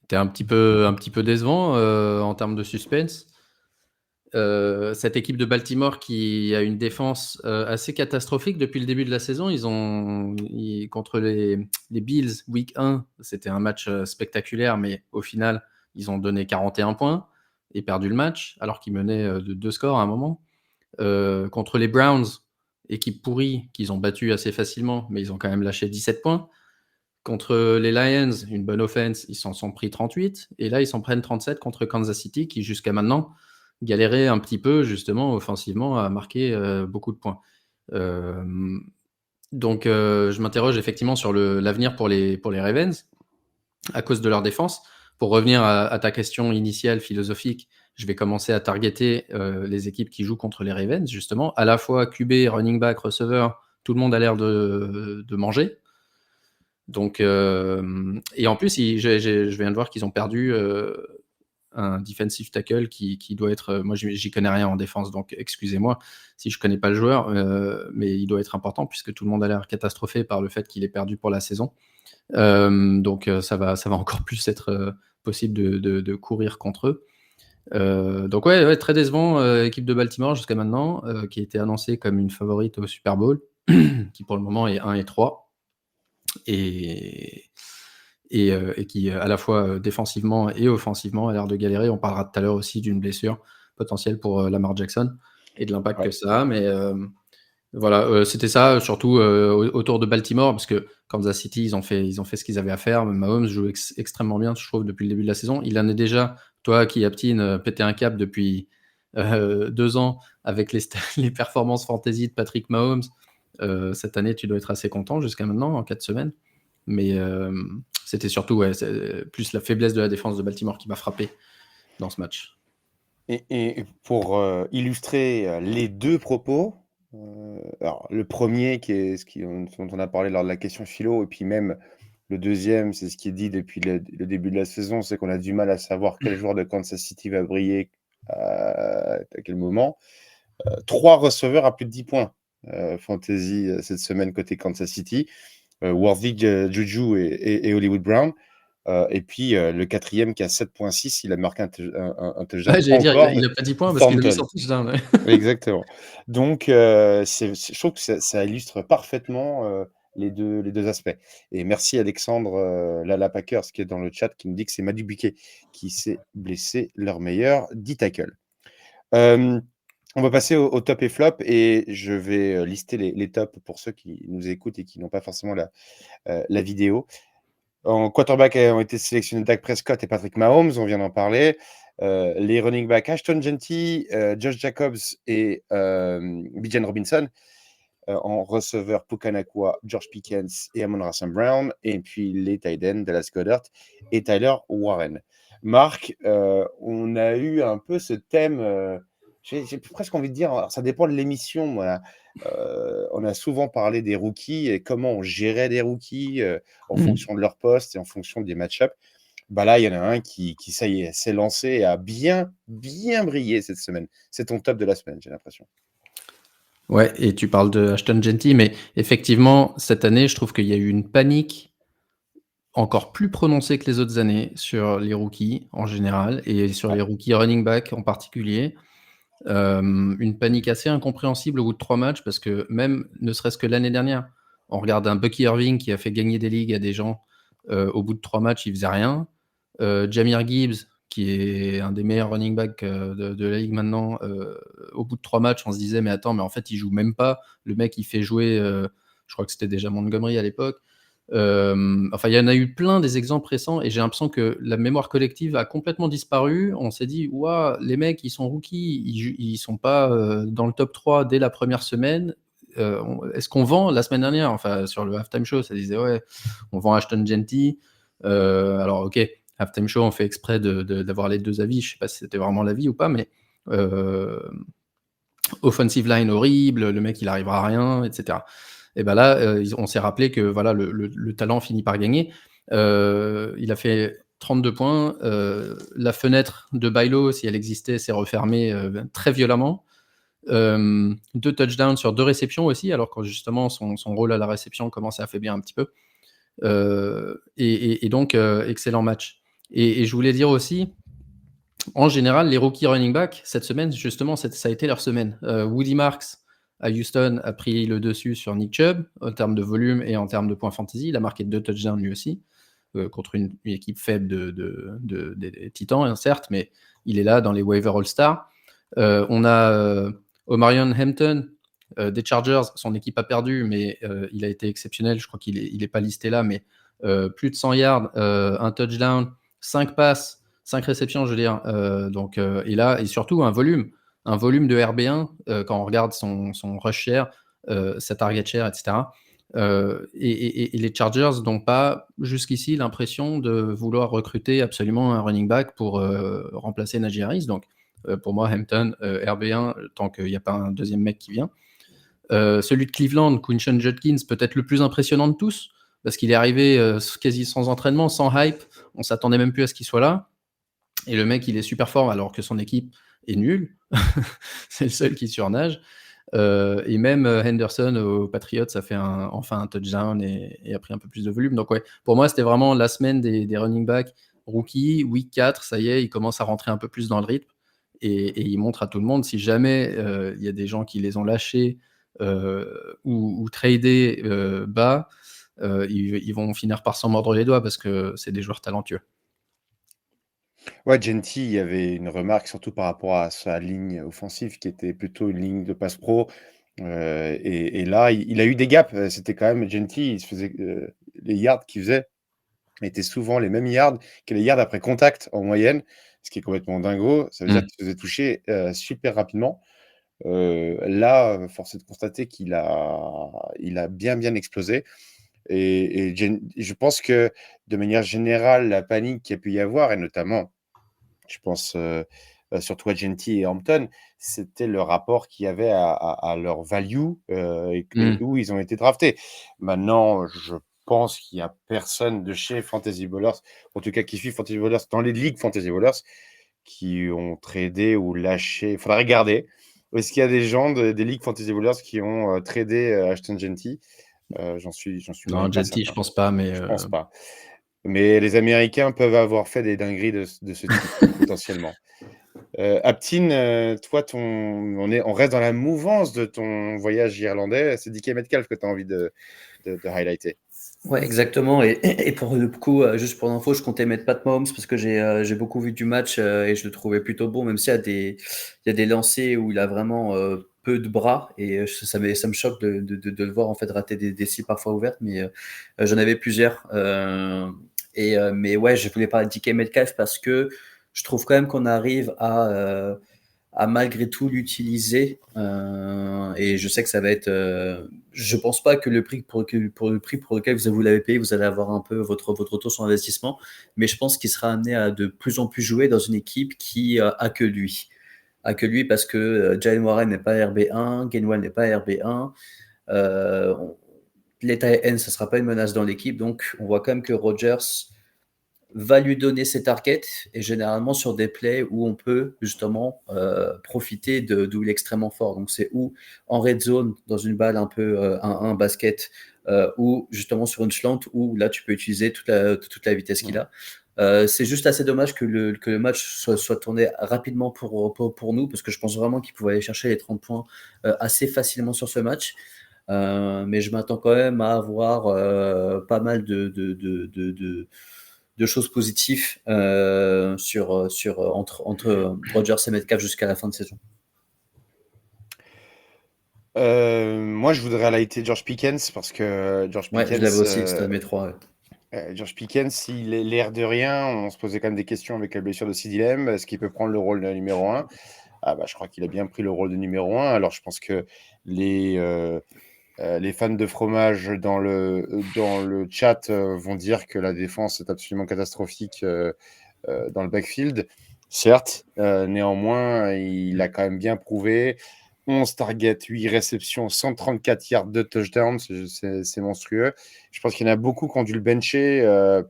était un petit peu décevant en termes de suspense. Cette équipe de Baltimore qui a une défense assez catastrophique depuis le début de la saison. Contre les Bills, week 1, c'était un match spectaculaire, mais au final, ils ont donné 41 points et perdu le match, alors qu'ils menaient de 2 scores à un moment. Contre les Browns, équipe pourrie qu'ils ont battue assez facilement, mais ils ont quand même lâché 17 points. Contre les Lions, une bonne offense, ils s'en sont pris 38. Et là, ils s'en prennent 37 contre Kansas City, qui jusqu'à maintenant galérait un petit peu, justement, offensivement, à marquer beaucoup de points. Donc, je m'interroge effectivement sur l'avenir pour les Ravens, à cause de leur défense. Pour revenir à ta question initiale philosophique, je vais commencer à targeter les équipes qui jouent contre les Ravens, justement. À la fois QB, running back, receveur, tout le monde a l'air de manger. Donc, et en plus, je viens de voir qu'ils ont perdu un defensive tackle qui doit être. Moi, j'y connais rien en défense, donc excusez-moi si je connais pas le joueur, mais il doit être important puisque tout le monde a l'air catastrophé par le fait qu'il est perdu pour la saison. Donc, ça va encore plus être possible de courir contre eux. Donc, ouais, très décevant, équipe de Baltimore jusqu'à maintenant, qui a été annoncée comme une favorite au Super Bowl, qui pour le moment est 1 et 3. Et qui, à la fois défensivement et offensivement, a l'air de galérer. On parlera tout à l'heure aussi d'une blessure potentielle pour Lamar Jackson et de l'impact que ça a. Mais voilà, c'était ça, surtout autour de Baltimore, parce que Kansas City, ils ont fait ce qu'ils avaient à faire. Mahomes joue extrêmement bien, je trouve, depuis le début de la saison. Il en est déjà, toi qui, Aptine, pété un cap depuis 2 ans avec les performances fantasy de Patrick Mahomes. Cette année, tu dois être assez content jusqu'à maintenant, en 4 semaines. Mais c'était surtout plus la faiblesse de la défense de Baltimore qui m'a frappé dans ce match. Et pour illustrer les deux propos, alors le premier qui est dont on a parlé lors de la question philo, et puis même le deuxième, c'est ce qui est dit depuis le début de la saison, c'est qu'on a du mal à savoir quel joueur de Kansas City va briller à quel moment. 3 receveurs à plus de 10 points fantasy cette semaine côté Kansas City. Worthy, Juju et Hollywood Brown. Et puis le quatrième qui a 7.6, il a marqué un touchdown. Ouais, j'allais dire, il a pas 10 points parce qu'il a mis son touchdown. Ouais. Exactement. Donc, je trouve que ça illustre parfaitement les deux aspects. Et merci Alexandre Lala Packers qui est dans le chat, qui me dit que c'est Madu Buquet qui s'est blessé, leur meilleur D-tackle. On va passer au top et flop, et je vais lister les tops pour ceux qui nous écoutent et qui n'ont pas forcément la vidéo. En quarterback ont été sélectionnés Dak Prescott et Patrick Mahomes, on vient d'en parler. Les running backs Ashton Genty, Josh Jacobs et Bijan Robinson. En receveur Puka Nacua, George Pickens et Amon-Ra St. Brown. Et puis les tight ends Dallas Goedert et Tyler Warren. Marc, on a eu un peu ce thème... j'ai presque envie de dire, alors ça dépend de l'émission. Voilà. On a souvent parlé des rookies et comment on gérait des rookies en fonction de leur poste et en fonction des match-ups. Bah là, il y en a un qui ça y est, s'est lancé et a bien brillé cette semaine. C'est ton top de la semaine, j'ai l'impression. Ouais, et tu parles de Ashton Genty, mais effectivement, cette année, je trouve qu'il y a eu une panique encore plus prononcée que les autres années sur les rookies en général et sur Ouais. les rookies running back en particulier. Une panique assez incompréhensible au bout de 3 matchs parce que même ne serait-ce que l'année dernière, on regarde un Bucky Irving qui a fait gagner des ligues à des gens, au bout de 3 matchs, il faisait rien. Jahmyr Gibbs, qui est un des meilleurs running backs, de la ligue maintenant, au bout de 3 matchs, on se disait: «Mais attends, mais en fait, il joue même pas». Le mec, il fait jouer, je crois que c'était déjà Montgomery à l'époque. Enfin, il y en a eu plein des exemples récents et j'ai l'impression que la mémoire collective a complètement disparu. On s'est dit: «Ouah, les mecs, ils sont rookies, ils sont pas, dans le top 3 dès la première semaine. Est-ce qu'on vend?» La semaine dernière, enfin, sur le halftime show, ça disait: «Ouais, on vend Ashton Genty». Alors OK, halftime show, on fait exprès d'avoir les 2 avis. Je sais pas si c'était vraiment l'avis ou pas, mais heu, offensive line horrible, le mec il arrivera à rien, et cetera. Et ben là, on s'est rappelé que voilà, le talent finit par gagner. Il a fait 32 points. La fenêtre de Bailo, si elle existait, s'est refermée très violemment. 2 touchdowns sur 2 réceptions aussi, alors que justement son rôle à la réception commençait à affaiblir un petit peu. Et donc, excellent match. Et je voulais dire aussi, en général, les rookies running back, cette semaine, justement, ça a été leur semaine. Woody Marks à Houston a pris le dessus sur Nick Chubb en termes de volume et en termes de points fantasy. Il a marqué 2 touchdowns lui aussi, contre une équipe faible des Titans, hein, certes, mais il est là dans les waiver All-Star. On a Omarion Hampton des Chargers. Son équipe a perdu, mais il a été exceptionnel. Je crois qu'il est pas listé là, mais plus de 100 yards, un touchdown, 5 passes, 5 réceptions, je veux dire. Et là, et surtout un volume de RB1 quand on regarde son rush share, sa target share, etc. Et les Chargers n'ont pas jusqu'ici l'impression de vouloir recruter absolument un running back pour remplacer Najee Harris. Donc pour moi, Hampton, RB1, tant qu'il n'y a pas un deuxième mec qui vient. Celui de Cleveland, Quinshon Judkins, peut-être le plus impressionnant de tous, parce qu'il est arrivé quasi sans entraînement, sans hype. On s'attendait même plus à ce qu'il soit là. Et le mec, il est super fort alors que son équipe est nulle. C'est le seul qui surnage. Et même Henderson aux Patriots a fait enfin un touchdown et a pris un peu plus de volume. Donc ouais, pour moi, c'était vraiment la semaine des running backs rookies. Week 4, ça y est, ils commencent à rentrer un peu plus dans le rythme. Et ils montrent à tout le monde, si jamais il y a des gens qui les ont lâchés ou tradés bas, ils vont finir par s'en mordre les doigts parce que c'est des joueurs talentueux. Ouais, Genty, il y avait une remarque surtout par rapport à sa ligne offensive qui était plutôt une ligne de passe pro. Et là, il a eu des gaps. C'était quand même Genty, il se faisait, les yards qu'il faisait étaient souvent les mêmes yards que les yards après contact en moyenne, ce qui est complètement dingo. Ça veut dire qu'il se faisait toucher super rapidement. Là, force est de constater il a bien explosé. Et je pense que de manière générale, la panique qu'il y a pu y avoir, et notamment, je pense surtout à Genty et Hampton, c'était le rapport qu'il y avait à leur value et d'où ils ont été draftés. Maintenant, je pense qu'il n'y a personne de chez Fantasy Ballers, en tout cas qui suit Fantasy Ballers dans les ligues Fantasy Ballers, qui ont tradé ou lâché. Il faudrait regarder. Est-ce qu'il y a des gens des ligues Fantasy Ballers qui ont tradé Ashton Genty? J'en suis Non, même pas Genty, je certain. pense pas, mais Je pense pas. Mais les Américains peuvent avoir fait des dingueries de ce type, potentiellement. Aptin, toi, on reste dans la mouvance de ton voyage irlandais. C'est DK Metcalf que tu as envie de highlighter. Ouais, exactement. Et pour le coup, juste pour l'info, je comptais mettre Pat Mahomes parce que j'ai beaucoup vu du match et je le trouvais plutôt bon, même s'il y a il y a des lancers où il a vraiment peu de bras et ça me choque de le voir en fait rater des cibles parfois ouvertes, mais j'en avais plusieurs. Mais ouais, je voulais parler de DK Metcalf parce que je trouve quand même qu'on arrive à malgré tout l'utiliser. Et je sais que ça va être. Je pense pas que le prix pour le prix pour lequel vous l'avez payé, vous allez avoir un peu votre retour sur investissement. Mais je pense qu'il sera amené à de plus en plus jouer dans une équipe qui a que lui. A que lui parce que Jalen Warren n'est pas RB1, Gainwell n'est pas RB1. Les tight ends, ça sera pas une menace dans l'équipe. Donc on voit quand même que Rodgers va lui donner ses targets et généralement sur des plays où on peut justement profiter d'où il est extrêmement fort. Donc c'est ou en red zone dans une balle un peu un basket ou justement sur une slant où là tu peux utiliser toute la vitesse qu'il a. C'est juste assez dommage que le match soit tourné rapidement pour nous parce que je pense vraiment qu'il pouvait aller chercher les 30 points assez facilement sur ce match. Mais je m'attends quand même à avoir pas mal de choses positives entre Rodgers et Metcalf jusqu'à la fin de saison. Moi, je voudrais highlighter George Pickens parce que George Ouais, Pickens, je l'avais aussi, c'était un de mes trois. George Pickens, il est l'air de rien. On se posait quand même des questions avec la blessure de CeeDee Lamb. Est-ce qu'il peut prendre le rôle de numéro 1? Je crois qu'il a bien pris le rôle de numéro 1. Alors, je pense que les fans de fromage dans le chat vont dire que la défense est absolument catastrophique dans le backfield. Certes, néanmoins, il a quand même bien prouvé. 11 targets, 8 réceptions, 134 yards de touchdown, c'est monstrueux. Je pense qu'il y en a beaucoup qui ont dû le bencher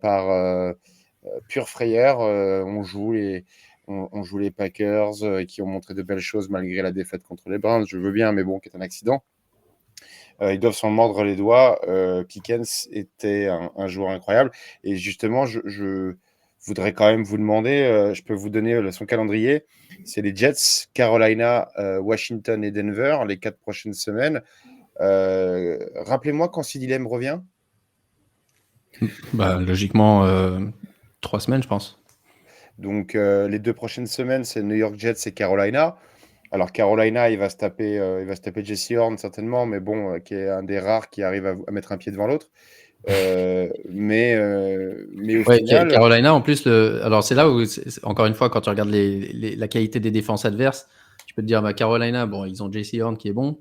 par pure frayeur. On joue les Packers qui ont montré de belles choses malgré la défaite contre les Browns. Je veux bien, mais bon, qui est un accident. Ils doivent s'en mordre les doigts. Pickens était un joueur incroyable. Et justement, je voudrais quand même vous demander, je peux vous donner son calendrier. C'est les Jets, Carolina, Washington et Denver, les 4 prochaines semaines. Rappelez-moi quand CeeDee Lamb revient. Logiquement, 3 semaines, je pense. Donc, les 2 prochaines semaines, c'est New York Jets et Carolina. Alors, Carolina, il va se taper Jesse Horn, certainement, mais bon, qui est un des rares qui arrive à mettre un pied devant l'autre. Mais au final. Carolina, en plus, alors c'est là où, encore une fois, quand tu regardes la qualité des défenses adverses, tu peux te dire, Carolina, bon, ils ont Jesse Horn qui est bon,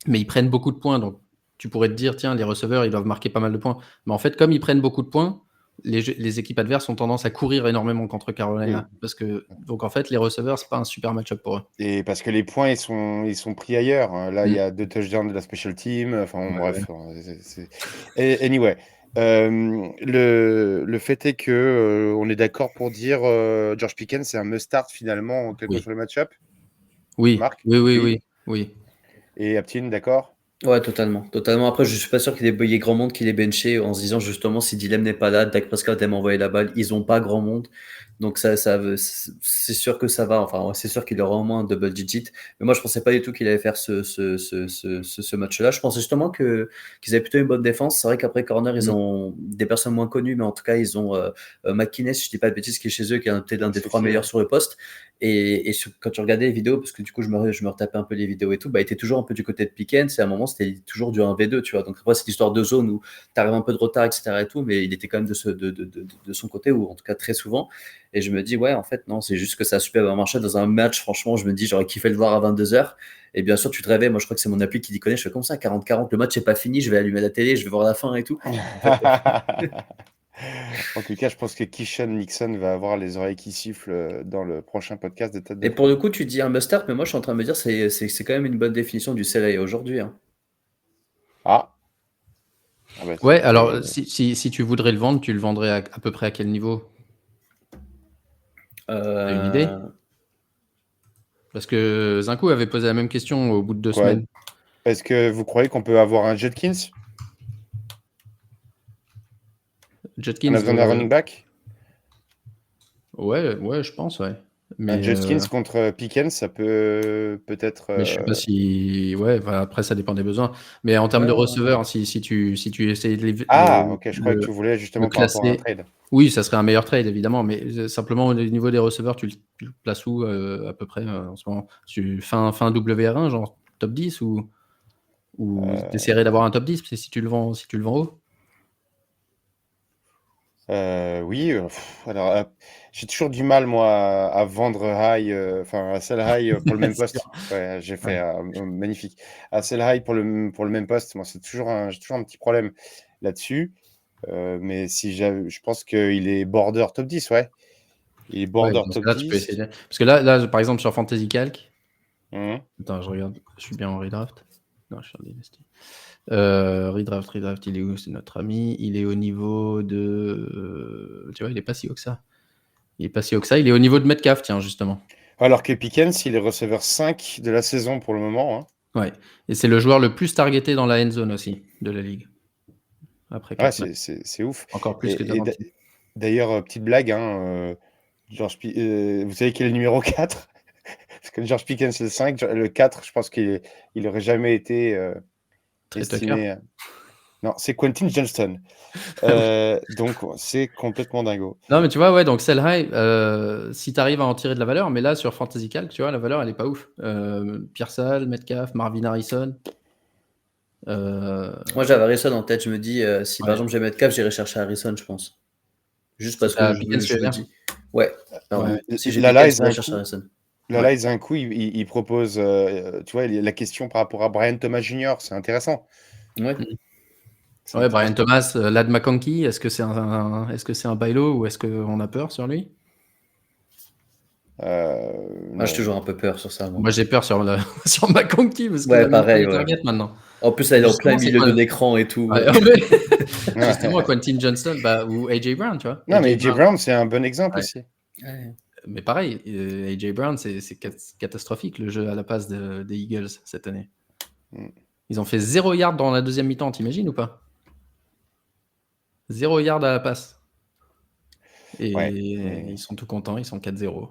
mais ils prennent beaucoup de points. Donc, tu pourrais te dire, tiens, les receveurs, ils doivent marquer pas mal de points. Mais en fait, comme ils prennent beaucoup de points, les équipes adverses ont tendance à courir énormément contre Carolina. Parce que, donc, en fait, les receveurs, c'est pas un super match-up pour eux. Et parce que les points, ils sont pris ailleurs. Là, il y a 2 touchdowns de la special team. Enfin, bref. Anyway. Le fait est que on est d'accord pour dire George Pickens, c'est un must-start finalement, quel que soit le match-up. Oui. Marc? Oui. Et Aptine, d'accord? Ouais, totalement. Après, je suis pas sûr qu'il y ait grand monde qui les benché en se disant justement si Dilem n'est pas là, Dak Prescott aime envoyer la balle, ils ont pas grand monde. Donc c'est sûr que ça va. Enfin, c'est sûr qu'il aura au moins un double digit. Mais moi, je pensais pas du tout qu'il allait faire ce match-là. Je pensais justement qu'ils avaient plutôt une bonne défense. C'est vrai qu'après corner, ils ont des personnes moins connues, mais en tout cas, ils ont McInnes, si je dis pas de bêtises, qui est chez eux, qui est peut-être l'un des 3 meilleurs sur le poste. Et quand tu regardais les vidéos, parce que du coup, je me retapais un peu les vidéos et tout, il était toujours un peu du côté de Pickens. Et à un moment, c'était toujours du 1v2, tu vois. Donc après, c'est l'histoire de zone où tu arrives un peu de retard, etc. et tout, mais il était quand même de son côté, ou en tout cas très souvent. Et je me dis, ouais, en fait, non, c'est juste que ça a super bien marché dans un match. Franchement, je me dis, j'aurais kiffé le voir à 22h. Et bien sûr, tu te réveilles. Moi, je crois que c'est mon appli qui dit connaît. Je fais comme ça, 40-40, le match n'est pas fini. Je vais allumer la télé, je vais voir la fin et tout. En tout cas, je pense que Keyshawn Nixon va avoir les oreilles qui sifflent dans le prochain podcast de Tête de Et pour le coup, tu dis un must-start, mais moi, je suis en train de me dire, c'est quand même une bonne définition du CLA aujourd'hui. Ouais, alors si tu voudrais le vendre, tu le vendrais à peu près à quel niveau? T'as une idée? Parce que Zinkou avait posé la même question au bout de 2 semaines. Est-ce que vous croyez qu'on peut avoir un Judkins? Judkins, On a besoin d'un running back? Ouais, je pense, ouais. Mais un Judkins contre Pickens, ça peut-être. Mais je sais pas si. Ouais, après, ça dépend des besoins. Mais en termes de receveurs, si tu essayes de Ok, je croyais que tu voulais justement par rapport à un trade. Oui, ça serait un meilleur trade, évidemment. Mais simplement, au niveau des receveurs, tu le places où à peu près en ce moment? Fin WR1, genre top 10 ou tu essaierais d'avoir un top 10 si tu le vends haut? Oui, alors j'ai toujours du mal moi à vendre high, à sell high pour le même poste. Ouais, j'ai fait magnifique. À sell high pour le même poste, moi j'ai toujours un petit problème là-dessus. Mais je pense qu'il est border top 10, ouais. Il est border top 10. Tu peux essayer. Parce que là, par exemple, sur Fantasy Calc, attends, je regarde, je suis bien en redraft. Non, je suis en Dynasty. Redraft, il est où? C'est notre ami. Il est au niveau de. Tu vois, il est pas si haut que ça. Il est au niveau de Metcalf, tiens, justement. Alors que Pickens, il est receveur 5 de la saison pour le moment. Hein. Ouais. Et c'est le joueur le plus targeté dans la end zone aussi de la ligue. Après 4 matchs. C'est ouf. Encore plus que Davante. D'ailleurs, petite blague, hein, vous savez quel est le numéro 4? Parce que George Pickens, c'est le 5. Le 4, je pense qu'il n'aurait jamais été estimé. Non, c'est Quentin Johnston. Donc, c'est complètement dingo. Non, mais tu vois, ouais, donc sell high, si tu arrives à en tirer de la valeur, mais là, sur Fantasy Calc, tu vois, la valeur, elle est pas ouf. Pearsall, Metcalf, Marvin Harrison. Moi, j'avais Harrison en tête. Je me dis, si par exemple j'ai Metcalf, j'irai chercher Harrison, je pense. Juste parce que je me dis. Ouais. Pardon. Si j'ai là, je vais chercher Harrison. Là, ils ont un coup, ils proposent, tu vois, la question par rapport à Brian Thomas Jr., c'est intéressant. Ouais. Ouais, Brian Thomas, Ladd McConkey, est-ce que c'est un buy low ou est-ce qu'on a peur sur lui? Moi, j'ai toujours un peu peur sur ça. Moi, j'ai peur sur McConkey parce qu'il ouais, a pareil, mis target maintenant. En plus, là, il est en plein milieu de l'écran et tout. Ouais, justement, Quentin Johnston ou AJ Brown, tu vois. Non, mais AJ Brown, c'est un bon exemple aussi. Ouais. Mais pareil, AJ Brown, c'est catastrophique le jeu à la passe des Eagles cette année. Ils ont fait 0 yard dans la deuxième mi-temps, t'imagines ou pas? 0 yard à la passe. Et ils sont tout contents, ils sont 4-0.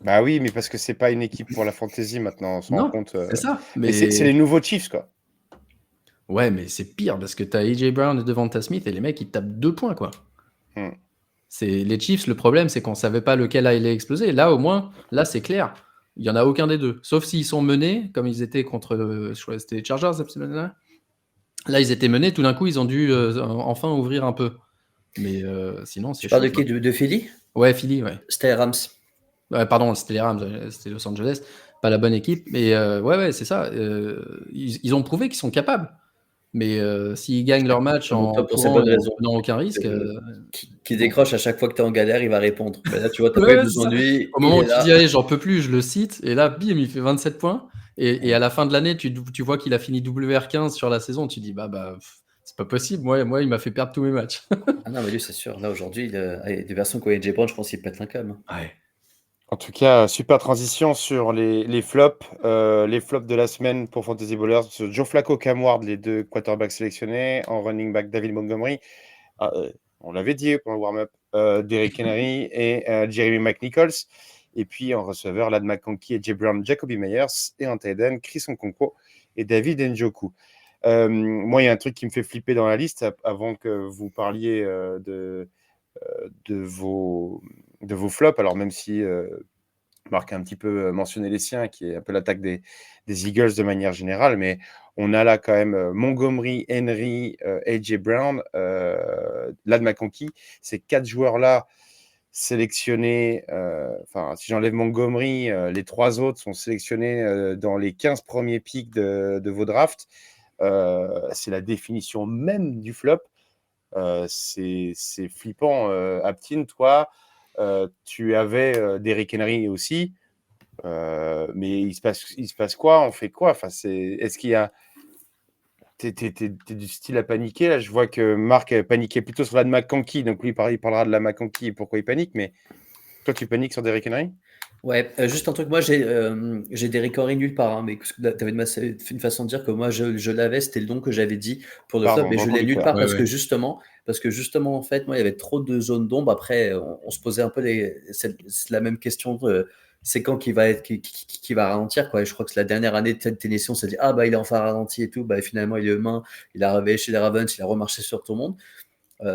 Bah oui, mais parce que c'est pas une équipe pour la fantasy maintenant, on se rend compte. C'est ça. Mais c'est les nouveaux Chiefs, quoi. Ouais, mais c'est pire parce que t'as AJ Brown et Devonta Smith et les mecs ils tapent 2 points, quoi. Les Chiefs, le problème c'est qu'on savait pas lequel allait exploser. Là, au moins, là c'est clair. Il y en a aucun des deux. Sauf s'ils sont menés, comme ils étaient contre, c'était les Chargers, là ils étaient menés, tout d'un coup ils ont dû enfin ouvrir un peu. Mais sinon c'est. Tu parles de qui? De Philly? Ouais, Philly, ouais. C'était les Rams. Ouais, pardon, c'était les Rams, c'était Los Angeles, pas la bonne équipe. Mais ouais, c'est ça. Ils ont prouvé qu'ils sont capables. Mais s'ils gagnent leur match en prenant aucun risque. Qui décroche à chaque fois que tu es en galère, il va répondre. Mais là, tu vois, tu n'as pas eu besoin de lui. Au moment où tu dis, allez, j'en peux plus, je le cite. Et là, bim, il fait 27 points. Et à la fin de l'année, tu vois qu'il a fini WR15 sur la saison. Tu dis, c'est pas possible. Moi, il m'a fait perdre tous mes matchs. Ah non, mais lui, c'est sûr. Là, aujourd'hui, des versions comme AJ Brown, je pense qu'il pète un câble. Ouais. En tout cas, super transition sur les flops. Les flops de la semaine pour Fantasy Ballers. Joe Flacco, Cam Ward, les deux quarterbacks sélectionnés. En running back, David Montgomery. On l'avait dit pour le warm-up. Derrick Henry et Jeremy McNichols. Et puis en receveur, Ladd McConkey et Jay Brown, Jacoby Meyers. Et en tight end, Chris Okonkwo et David Njoku. Moi, il y a un truc qui me fait flipper dans la liste avant que vous parliez de vos flops. Alors, même si Marc a un petit peu mentionné les siens, qui est un peu l'attaque des Eagles de manière générale, mais on a là quand même Montgomery, Henry, AJ Brown, Ladd McConkey. Ces 4 joueurs-là sélectionnés, si j'enlève Montgomery, les 3 autres sont sélectionnés dans les 15 premiers picks de vos drafts. C'est la définition même du flop. C'est flippant. Aptine, toi, tu avais Derrick Henry aussi, mais il se passe quoi? On fait quoi? Est-ce qu'il y a... T'es du style à paniquer là? Je vois que Marc paniquait plutôt sur la de McConkey, donc lui il parlera de la McConkey et pourquoi il panique, mais toi tu paniques sur Derrick Henry? Ouais, juste un truc, moi j'ai Derrick Henry nulle part, hein, mais tu avais une façon de dire que moi je l'avais, c'était le don que j'avais dit pour le flop, mais je l'ai nulle part parce que justement, en fait, moi il y avait trop de zones d'ombre. Après, on se posait un peu c'est la même question. C'est quand qui va ralentir, quoi. Et je crois que la dernière année de Tennessee, on s'est dit il est enfin ralenti et tout. Finalement il est humain, il a réveillé chez les Ravens, il a remarché sur tout le monde.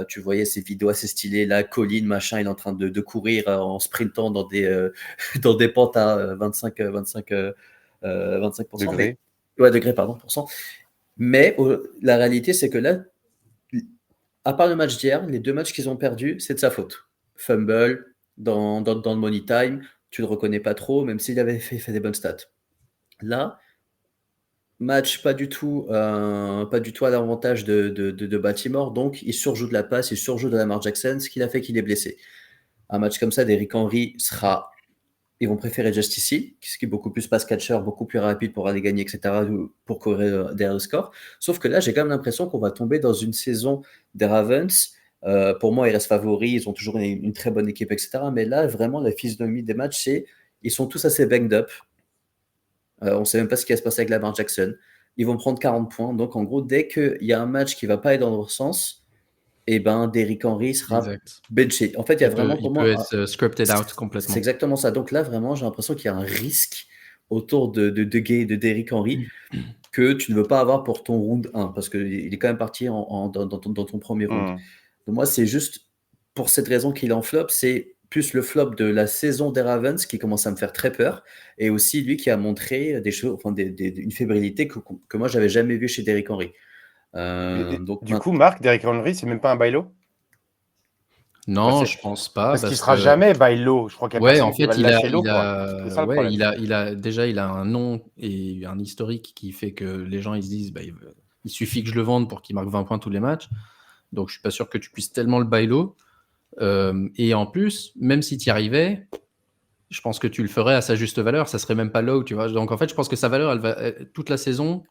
Tu voyais ces vidéos assez stylées, là, colline, machin, il est en train de courir en sprintant dans des pentes à 25%. Degrés. Degrés, pardon, %. Mais la réalité, c'est que là, à part le match d'hier, les 2 matchs qu'ils ont perdus, c'est de sa faute. Fumble, dans le money time, tu ne le reconnais pas trop, même s'il avait fait des bonnes stats. Là, match pas du tout à l'avantage de Baltimore, donc il surjoue de la passe, il surjoue de Lamar Jackson, ce qui a fait qu'il est blessé. Un match comme ça, Derrick Henry sera ils vont préférer Justice Hill, qui est beaucoup plus pass-catcher, beaucoup plus rapide pour aller gagner, etc., pour courir derrière le score. Sauf que là, j'ai quand même l'impression qu'on va tomber dans une saison des Ravens. Pour moi, ils restent favoris, ils ont toujours une très bonne équipe, etc. Mais là, vraiment, la physionomie des matchs, c'est ils sont tous assez banged up. On ne sait même pas ce qui va se passer avec Lamar Jackson. Ils vont prendre 40 points. Donc, en gros, dès qu'il y a un match qui ne va pas aller dans leur sens, et ben, Derrick Henry sera Exact. benché. En fait, il y a vraiment Il pour peut moi. être scripted out C'est complètement. exactement ça. Donc là, vraiment, j'ai l'impression qu'il y a un risque autour de Gay et de Derrick Henry que tu ne veux pas avoir pour ton round 1 parce qu'il est quand même parti dans ton premier round. Donc moi, c'est juste pour cette raison qu'il est en flop. C'est plus le flop de la saison des Ravens qui commence à me faire très peur et aussi lui qui a montré des choses, enfin, une fébrilité que moi, j'avais jamais vue chez Derrick Henry. Donc, Du coup, Marc, Derrick Henry, c'est même pas un bailo? Non, Enfin, je pense pas parce qu'il parce sera que jamais bailo. Je crois qu'il n'y a ouais, en personne qui va fait, le lâcher l'eau, quoi. C'est ça le ouais, problème. il a déjà il a un nom et un historique qui fait que les gens ils se disent bah, il suffit que je le vende pour qu'il marque 20 points tous les matchs. Donc je suis pas sûr que tu puisses tellement le buy low. Et en plus, même si tu y arrivais, je pense que tu le ferais à sa juste valeur. Ça serait même pas low, tu vois. Donc en fait, je pense que sa valeur, toute la saison,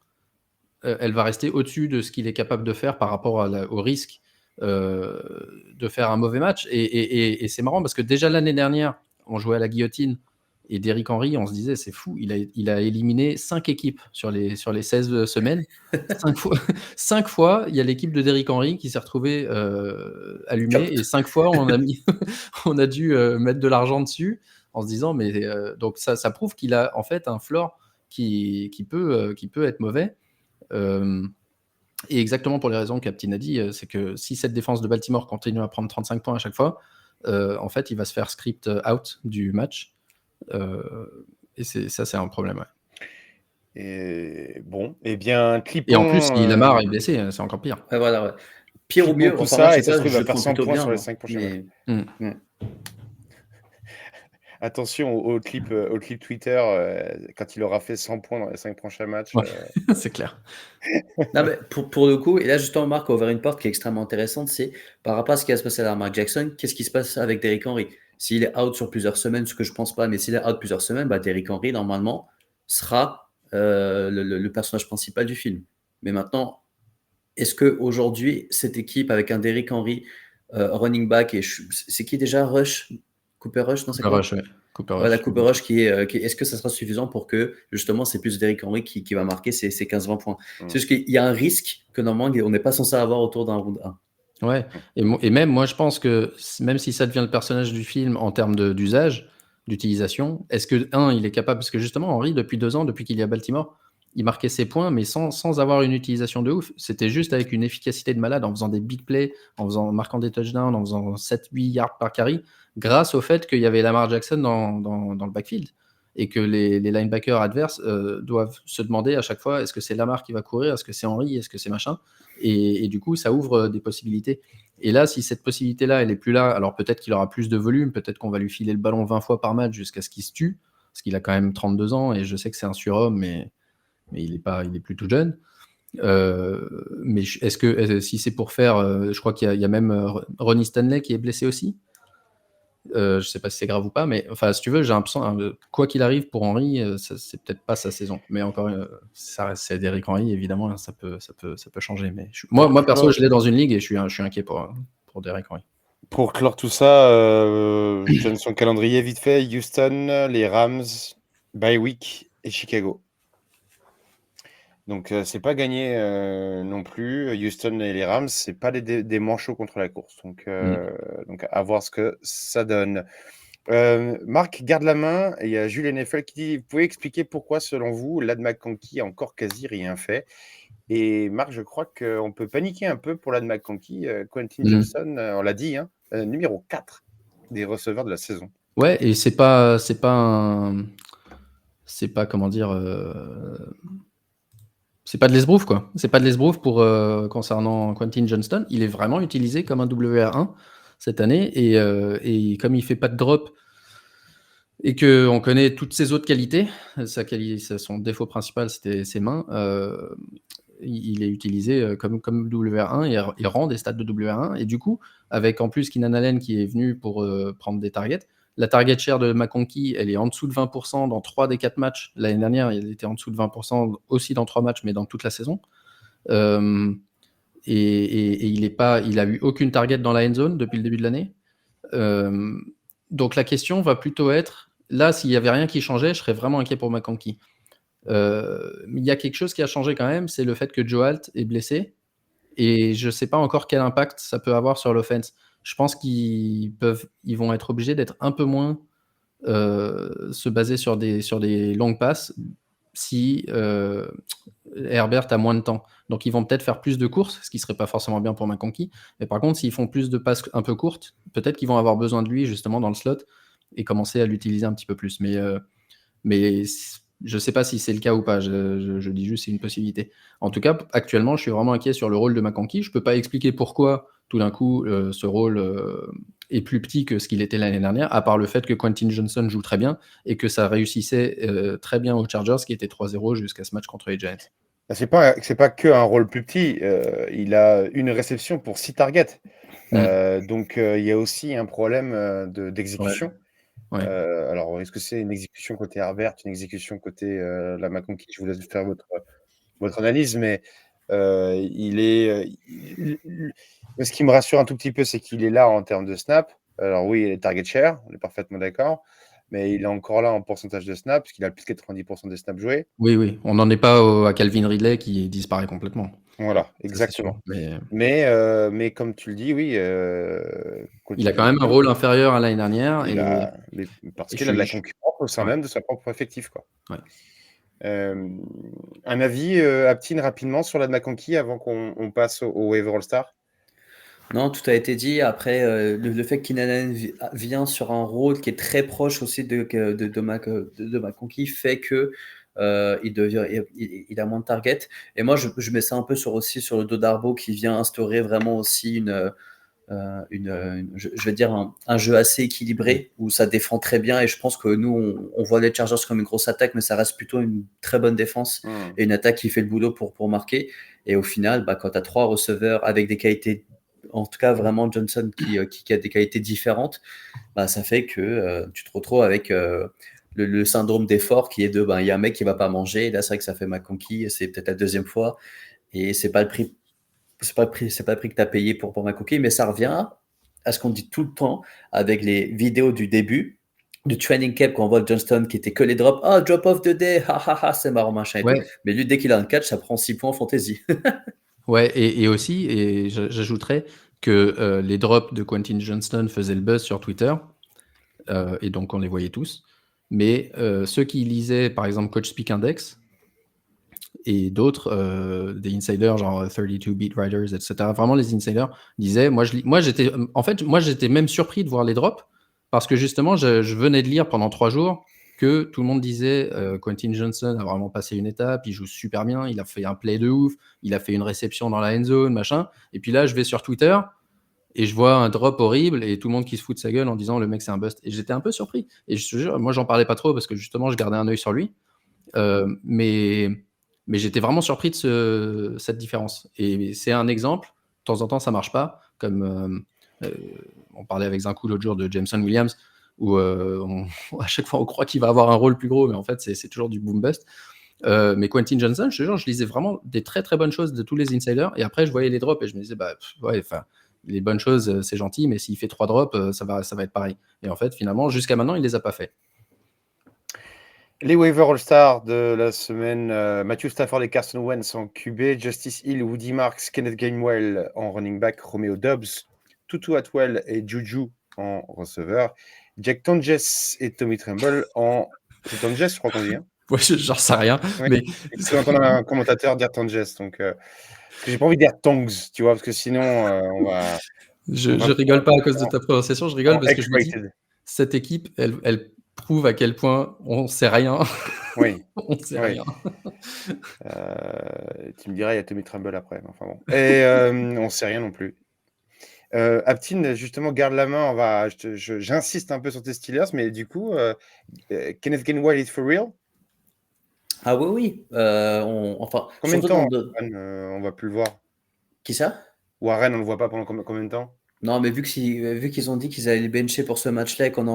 elle va rester au-dessus de ce qu'il est capable de faire par rapport au risque de faire un mauvais match. Et c'est marrant parce que déjà l'année dernière, on jouait à la guillotine et Derrick Henry, on se disait, c'est fou, il a éliminé 5 équipes sur les 16 semaines. 5 fois, il y a l'équipe de Derrick Henry qui s'est retrouvée allumée et 5 fois, on a dû mettre de l'argent dessus en se disant, mais donc ça prouve qu'il a en fait un floor qui peut être mauvais. Et exactement pour les raisons que Captain a dit, c'est que si cette défense de Baltimore continue à prendre 35 points à chaque fois, en fait, il va se faire script out du match. Et ça, c'est un problème. Ouais. Et bon, eh bien, clipons. Et en plus, si Lamar est blessé, c'est encore pire. Ouais, voilà, ouais. Pire ou clipons mieux, tout enfin moi, ça, je et sais ça se pas, trouve, il je va le faire prends 100 plutôt points bien, sur les moi. 5 prochains matchs. Mais Attention au clip Twitter quand il aura fait 100 points dans les 5 prochains matchs. Ouais, c'est clair. non, mais pour le coup, et là justement, Marc a ouvert une porte qui est extrêmement intéressante, c'est par rapport à ce qui va se passer à Lamar Jackson, qu'est-ce qui se passe avec Derrick Henry? S'il est out sur plusieurs semaines, ce que je pense pas, mais s'il est out plusieurs semaines, bah, Derrick Henry, normalement, sera le personnage principal du film. Mais maintenant, est-ce qu'aujourd'hui, cette équipe avec un Derrick Henry running back, et c'est qui déjà Rush? Cooper Rush, non, c'est Cooper quoi? Rush, ouais. Cooper Voilà, Rush. Cooper Rush est-ce que ça sera suffisant pour que justement c'est plus Derrick Henry qui va marquer ces 15-20 points? C'est juste qu'il y a un risque que normalement on n'est pas censé avoir autour d'un round 1. Ouais, et même moi je pense que même si ça devient le personnage du film en termes d'usage, d'utilisation, est-ce que, il est capable, parce que justement Henry, depuis 2 ans, depuis qu'il est à Baltimore, il marquait ses points, mais sans avoir une utilisation de ouf. C'était juste avec une efficacité de malade, en faisant des big plays, en marquant des touchdowns, en faisant 7-8 yards par carry, grâce au fait qu'il y avait Lamar Jackson dans le backfield. Et que les linebackers adverses doivent se demander à chaque fois, est-ce que c'est Lamar qui va courir, est-ce que c'est Henry, est-ce que c'est machin, et du coup, ça ouvre des possibilités. Et là, si cette possibilité-là, elle est plus là, alors peut-être qu'il aura plus de volume, peut-être qu'on va lui filer le ballon 20 fois par match jusqu'à ce qu'il se tue, parce qu'il a quand même 32 ans, et je sais que c'est un surhomme, mais il est plus tout jeune. Mais est-ce que si c'est pour faire, je crois qu'il y a même Ronnie Stanley qui est blessé aussi. Je sais pas si c'est grave ou pas, mais enfin, si tu veux, j'ai l'impression, quoi qu'il arrive pour Henry, c'est peut-être pas sa saison. Mais encore, ça reste, c'est Derrick Henry, évidemment, hein, ça peut changer. Mais moi perso, je l'ai dans une ligue et je suis inquiet pour Derrick Henry. Pour clore tout ça, je donne son calendrier vite fait. Houston, les Rams, bye week et Chicago. Donc c'est pas gagné non plus. Houston et les Rams, c'est pas des manchots contre la course. Donc à voir ce que ça donne. Marc garde la main et il y a Jules NFL qui dit: vous pouvez expliquer pourquoi selon vous Ladd McConkey a encore quasi rien fait? Et Marc, je crois qu'on peut paniquer un peu pour Ladd McConkey. Quentin Johnston, on l'a dit, hein, numéro 4 des receveurs de la saison. Ouais, et c'est pas comment dire, c'est pas de l'esbrouf, quoi. C'est pas de l'esbrouf pour concernant Quentin Johnston. Il est vraiment utilisé comme un WR1 cette année, et comme il fait pas de drop et qu'on connaît toutes ses autres qualités, son défaut principal c'était ses mains, il est utilisé comme WR1, et il rend des stats de WR1, et du coup, avec en plus Keenan Allen qui est venu pour prendre des targets, La target share de McConkey, elle est en dessous de 20% dans 3 des 4 matchs. L'année dernière, elle était en dessous de 20% aussi dans 3 matchs, mais dans toute la saison. Et il a eu aucune target dans la end zone depuis le début de l'année. Donc la question va plutôt être, là, s'il n'y avait rien qui changeait, je serais vraiment inquiet pour McConkey. Mais il y a quelque chose qui a changé quand même, c'est le fait que Joe Alt est blessé. Et je ne sais pas encore quel impact ça peut avoir sur l'offense. Je pense qu'ils vont être obligés d'être un peu moins se baser sur des longues passes si Herbert a moins de temps. Donc ils vont peut-être faire plus de courses, ce qui serait pas forcément bien pour McConkey. Mais par contre, s'ils font plus de passes un peu courtes, peut-être qu'ils vont avoir besoin de lui justement dans le slot et commencer à l'utiliser un petit peu plus. Mais je sais pas si c'est le cas ou pas. Je dis juste c'est une possibilité. En tout cas, actuellement, je suis vraiment inquiet sur le rôle de McConkey. Je peux pas expliquer pourquoi tout d'un coup ce rôle est plus petit que ce qu'il était l'année dernière, à part le fait que Quentin Johnson joue très bien et que ça réussissait très bien aux Chargers qui étaient 3-0 jusqu'à ce match contre les Giants. C'est pas que un rôle plus petit. Il a une réception pour 6 targets. Donc il y a aussi un problème d'exécution. Ouais. Alors, est-ce que c'est une exécution côté Herbert, une exécution côté la McConkey? Je vous laisse faire votre analyse, mais ce qui me rassure un tout petit peu, c'est qu'il est là en termes de snap. Alors oui, il est target share, on est parfaitement d'accord, mais il est encore là en pourcentage de snap, parce qu'il a plus de 90% des snaps joués. Oui, on n'en est pas à Calvin Ridley qui disparaît complètement. Voilà, exactement. Mais comme tu le dis, oui. il a quand même un rôle inférieur à l'année dernière. Parce qu'il a de la concurrence au sein même de sa propre effectif, quoi. Ouais. Un avis, Aptine, rapidement sur la McConkey avant qu'on passe au Waiver All-Star? Non, tout a été dit. Après, le fait qu'Inanan vient sur un rôle qui est très proche aussi de McConkey fait que il a moins de target. Et moi, je mets ça un peu aussi sur le dos d'Arbo qui vient instaurer vraiment aussi je vais dire un jeu assez équilibré où ça défend très bien. Et je pense que nous, on voit les Chargers comme une grosse attaque, mais ça reste plutôt une très bonne défense et une attaque qui fait le boulot pour marquer. Et au final, quand tu as 3 receveurs avec des qualités, en tout cas vraiment Johnson qui a des qualités différentes, ça fait que tu te retrouves avec le syndrome d'effort qui est il y a un mec qui va pas manger. Et là, c'est vrai que ça fait McConkey, c'est peut-être la deuxième fois et c'est pas le prix que tu as payé pour McConkey, mais ça revient à ce qu'on dit tout le temps avec les vidéos du début du training camp quand on voit Johnston qui était que les drops. Ah, drop of the day, c'est marrant, machin et tout. Mais lui, dès qu'il a un catch, ça prend 6 points en fantasy. Ouais, et aussi, et j'ajouterais que les drops de Quentin Johnston faisaient le buzz sur Twitter, et donc on les voyait tous. Mais ceux qui lisaient, par exemple, Coach Speak Index et d'autres, des insiders, genre 32 Beat Writers, etc., vraiment les insiders disaient, moi j'étais même surpris de voir les drops, parce que justement, je venais de lire pendant 3 jours que tout le monde disait Quentin Johnson a vraiment passé une étape, il joue super bien, il a fait un play de ouf, il a fait une réception dans la end zone, machin. Et puis là, je vais sur Twitter et je vois un drop horrible et tout le monde qui se fout de sa gueule en disant le mec c'est un bust. Et j'étais un peu surpris. Et je te jure, moi j'en parlais pas trop parce que justement je gardais un œil sur lui. Mais j'étais vraiment surpris de cette différence. Et c'est un exemple, de temps en temps ça marche pas, comme on parlait avec Zinkou l'autre jour de Jameson Williams, où à chaque fois on croit qu'il va avoir un rôle plus gros, mais en fait c'est toujours du boom bust. Mais Quentin Johnson, je te jure, je lisais vraiment des très très bonnes choses de tous les insiders, et après je voyais les drops et je me disais les bonnes choses c'est gentil, mais s'il fait 3 drops ça va être pareil. Et en fait finalement jusqu'à maintenant il les a pas fait. Les waiver All-Star de la semaine, Matthew Stafford et Carson Wentz en QB, Justice Hill, Woody Marks, Kenneth Gainwell en running back, Romeo Doubs, Tutu Atwell et Juju en receveur, Jack Tonjes et Tommy Tremble en... C'est Tonjes, je crois qu'on dit. Hein, ouais, j'en sais rien. Oui. Mais... j'ai entendu un commentateur dire Tonjes, donc j'ai pas envie de dire Tongs, tu vois, parce que sinon on va... Je rigole pas à cause de ta prononciation, je rigole parce que je me dis, cette équipe, elle prouve à quel point on sait rien. Oui. On sait rien. Tu me diras, il y a Tommy Tremble après. Enfin bon. Et on sait rien non plus. Aptine, justement, garde la main. J'insiste un peu sur tes Steelers, mais du coup, Kenneth Gainwell is for real? Ah oui. Combien de temps, Warren, on va plus le voir? Qui ça? Warren, on le voit pas pendant combien de temps? Non, mais vu qu'ils ont dit qu'ils allaient les bencher pour ce match-là et qu'on est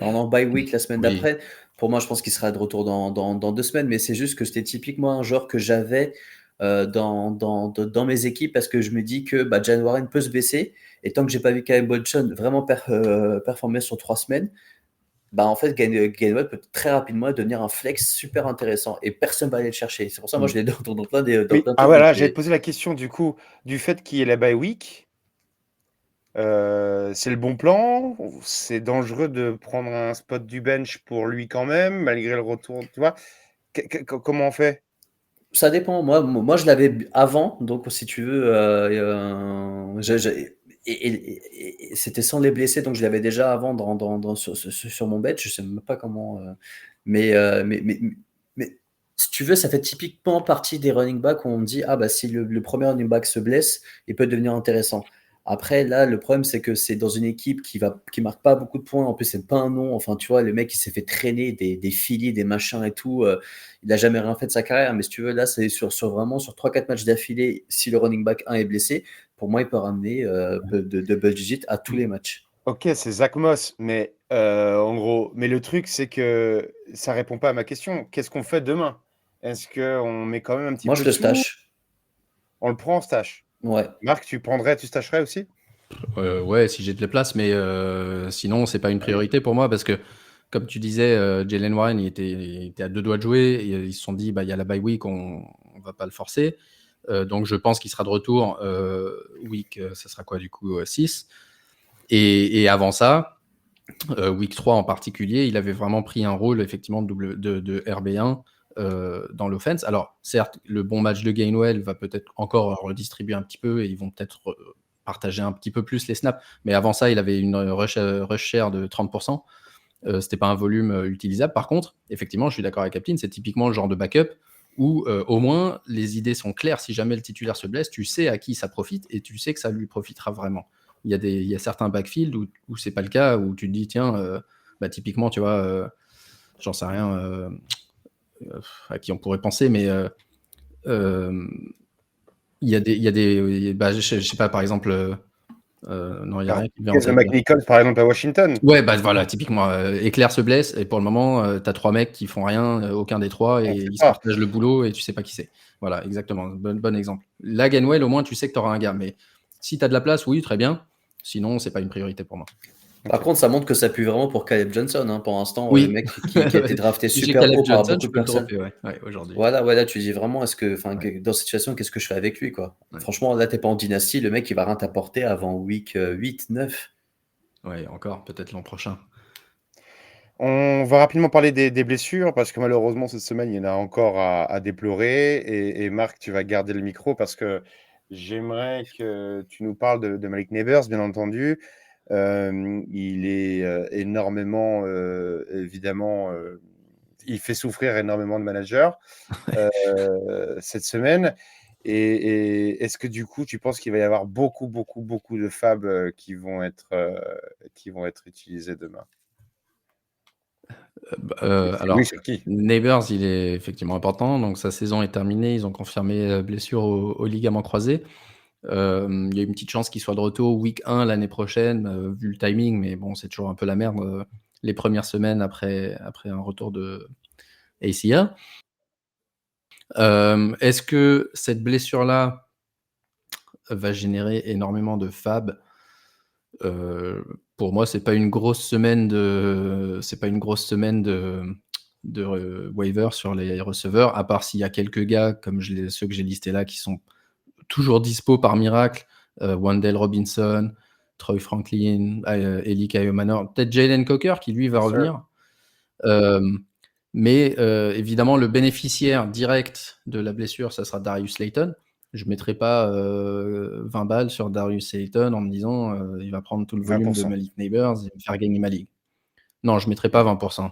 en bye week la semaine Oui. d'après, pour moi, je pense qu'il sera de retour dans 2 semaines. Mais c'est juste que c'était typiquement un joueur que j'avais dans mes équipes parce que je me dis que Jalen Warren peut se baisser. Et tant que j'ai pas vu Caleb Johnson vraiment performer sur 3 semaines, en fait, Gainwell peut très rapidement devenir un flex super intéressant et personne va aller le chercher. C'est pour ça, moi, je l'ai dans plein Oui. plein de Ah trucs. voilà, j'allais te poser la question du coup, du fait qu'il y ait la bye week. C'est le bon plan? C'est dangereux de prendre un spot du bench pour lui quand même, malgré le retour, tu vois? Comment on fait? Ça dépend. Moi, je l'avais avant, donc si tu veux, et c'était sans les blessés, donc je l'avais déjà avant sur mon bench. Je sais même pas comment, mais, euh, mais, mais, mais si tu veux, ça fait typiquement partie des running backs où on dit, ah bah si le premier running back se blesse, il peut devenir intéressant. Après, là, le problème, c'est que c'est dans une équipe qui marque pas beaucoup de points. En plus, c'est pas un nom. Enfin, tu vois, le mec, il s'est fait traîner des Phillies, des machins et tout. Il n'a jamais rien fait de sa carrière, mais si tu veux, là, c'est vraiment sur 3-4 matchs d'affilée. Si le running back 1 est blessé, pour moi, il peut ramener de double digit à tous les matchs. Ok, c'est Zach Moss, mais en gros, mais le truc, c'est que ça répond pas à ma question. Qu'est-ce qu'on fait demain? Est-ce qu'on met quand même un petit Moi, peu je de le sous? stash. On le prend en stash. Ouais. Marc, tu stacherais aussi? Ouais, si j'ai de la place, mais sinon, c'est pas une priorité pour moi parce que, comme tu disais, Jalen Warren, il était à 2 doigts de jouer. Et, ils se sont dit, il y a la bye week, on va pas le forcer. Donc, je pense qu'il sera de retour week, ça sera quoi du coup 6. Et avant ça, week 3 en particulier, il avait vraiment pris un rôle effectivement de RB1 dans l'offense. Alors, certes, le bon match de Gainwell va peut-être encore redistribuer un petit peu et ils vont peut-être partager un petit peu plus les snaps. Mais avant ça, il avait une rush share de 30%. C'était pas un volume utilisable. Par contre, effectivement, je suis d'accord avec Captain, c'est typiquement le genre de backup où au moins les idées sont claires. Si jamais le titulaire se blesse, tu sais à qui ça profite et tu sais que ça lui profitera vraiment. Il y a certains backfields où c'est pas le cas, où tu te dis, tiens, typiquement, tu vois, j'en sais rien à qui on pourrait penser, mais il y a des je sais pas, par exemple, non, il n'y a rien qui me vient en tête. Mike Nichols, par exemple, à Washington. Ouais, voilà, typiquement, Éclair se blesse et pour le moment, tu as 3 mecs qui font rien, aucun des 3 et ils se partagent le boulot et tu sais pas qui c'est. Voilà, exactement, bon exemple. Là, Gainwell, au moins, tu sais que tu auras un gars, mais si tu as de la place, oui, très bien. Sinon, c'est pas une priorité pour moi. Par contre, ça montre que ça pue vraiment pour Caleb Johnson. Hein. Pour l'instant, le Oui. mec qui a été drafté Si j'ai super Caleb haut par Johnson, beaucoup je de peux le personnes. dropper, ouais, aujourd'hui. Voilà, là, tu dis vraiment, Ouais. dans cette situation, qu'est-ce que je fais avec lui, quoi. Ouais. Franchement, là, t'es pas en dynastie, le mec, il va rien t'apporter avant week 8, 9. Ouais, encore, peut-être l'an prochain. On va rapidement parler des blessures parce que malheureusement, cette semaine, il y en a encore à déplorer. Et Marc, tu vas garder le micro parce que j'aimerais que tu nous parles de Malik Neighbors, bien entendu. Il est énormément, évidemment, il fait souffrir énormément de managers cette semaine. Et est-ce que du coup, tu penses qu'il va y avoir beaucoup, beaucoup, beaucoup de fab qui vont être utilisés demain? Alors, Oui, sur qui? Neighbors, il est effectivement important. Donc, sa saison est terminée. Ils ont confirmé blessure au ligament croisé. Il y a une petite chance qu'il soit de retour week 1 l'année prochaine, vu le timing. Mais bon, c'est toujours un peu la merde les premières semaines après un retour de ACL. Est-ce que cette blessure-là va générer énormément de fab? Pour moi, c'est pas une grosse semaine de waiver sur les receveurs, à part s'il y a quelques gars comme ceux que j'ai listés là qui sont toujours dispo par miracle, Wandale Robinson, Troy Franklin, Eli Kayomanor, peut-être Jalen Coker qui lui va revenir. Mais évidemment, le bénéficiaire direct de la blessure, ça sera Darius Slayton. Je ne mettrai pas 20 balles sur Darius Slayton en me disant il va prendre tout le volume de 20%. Malik Neighbors et me faire gagner ma ligue. Non, je ne mettrai pas 20%.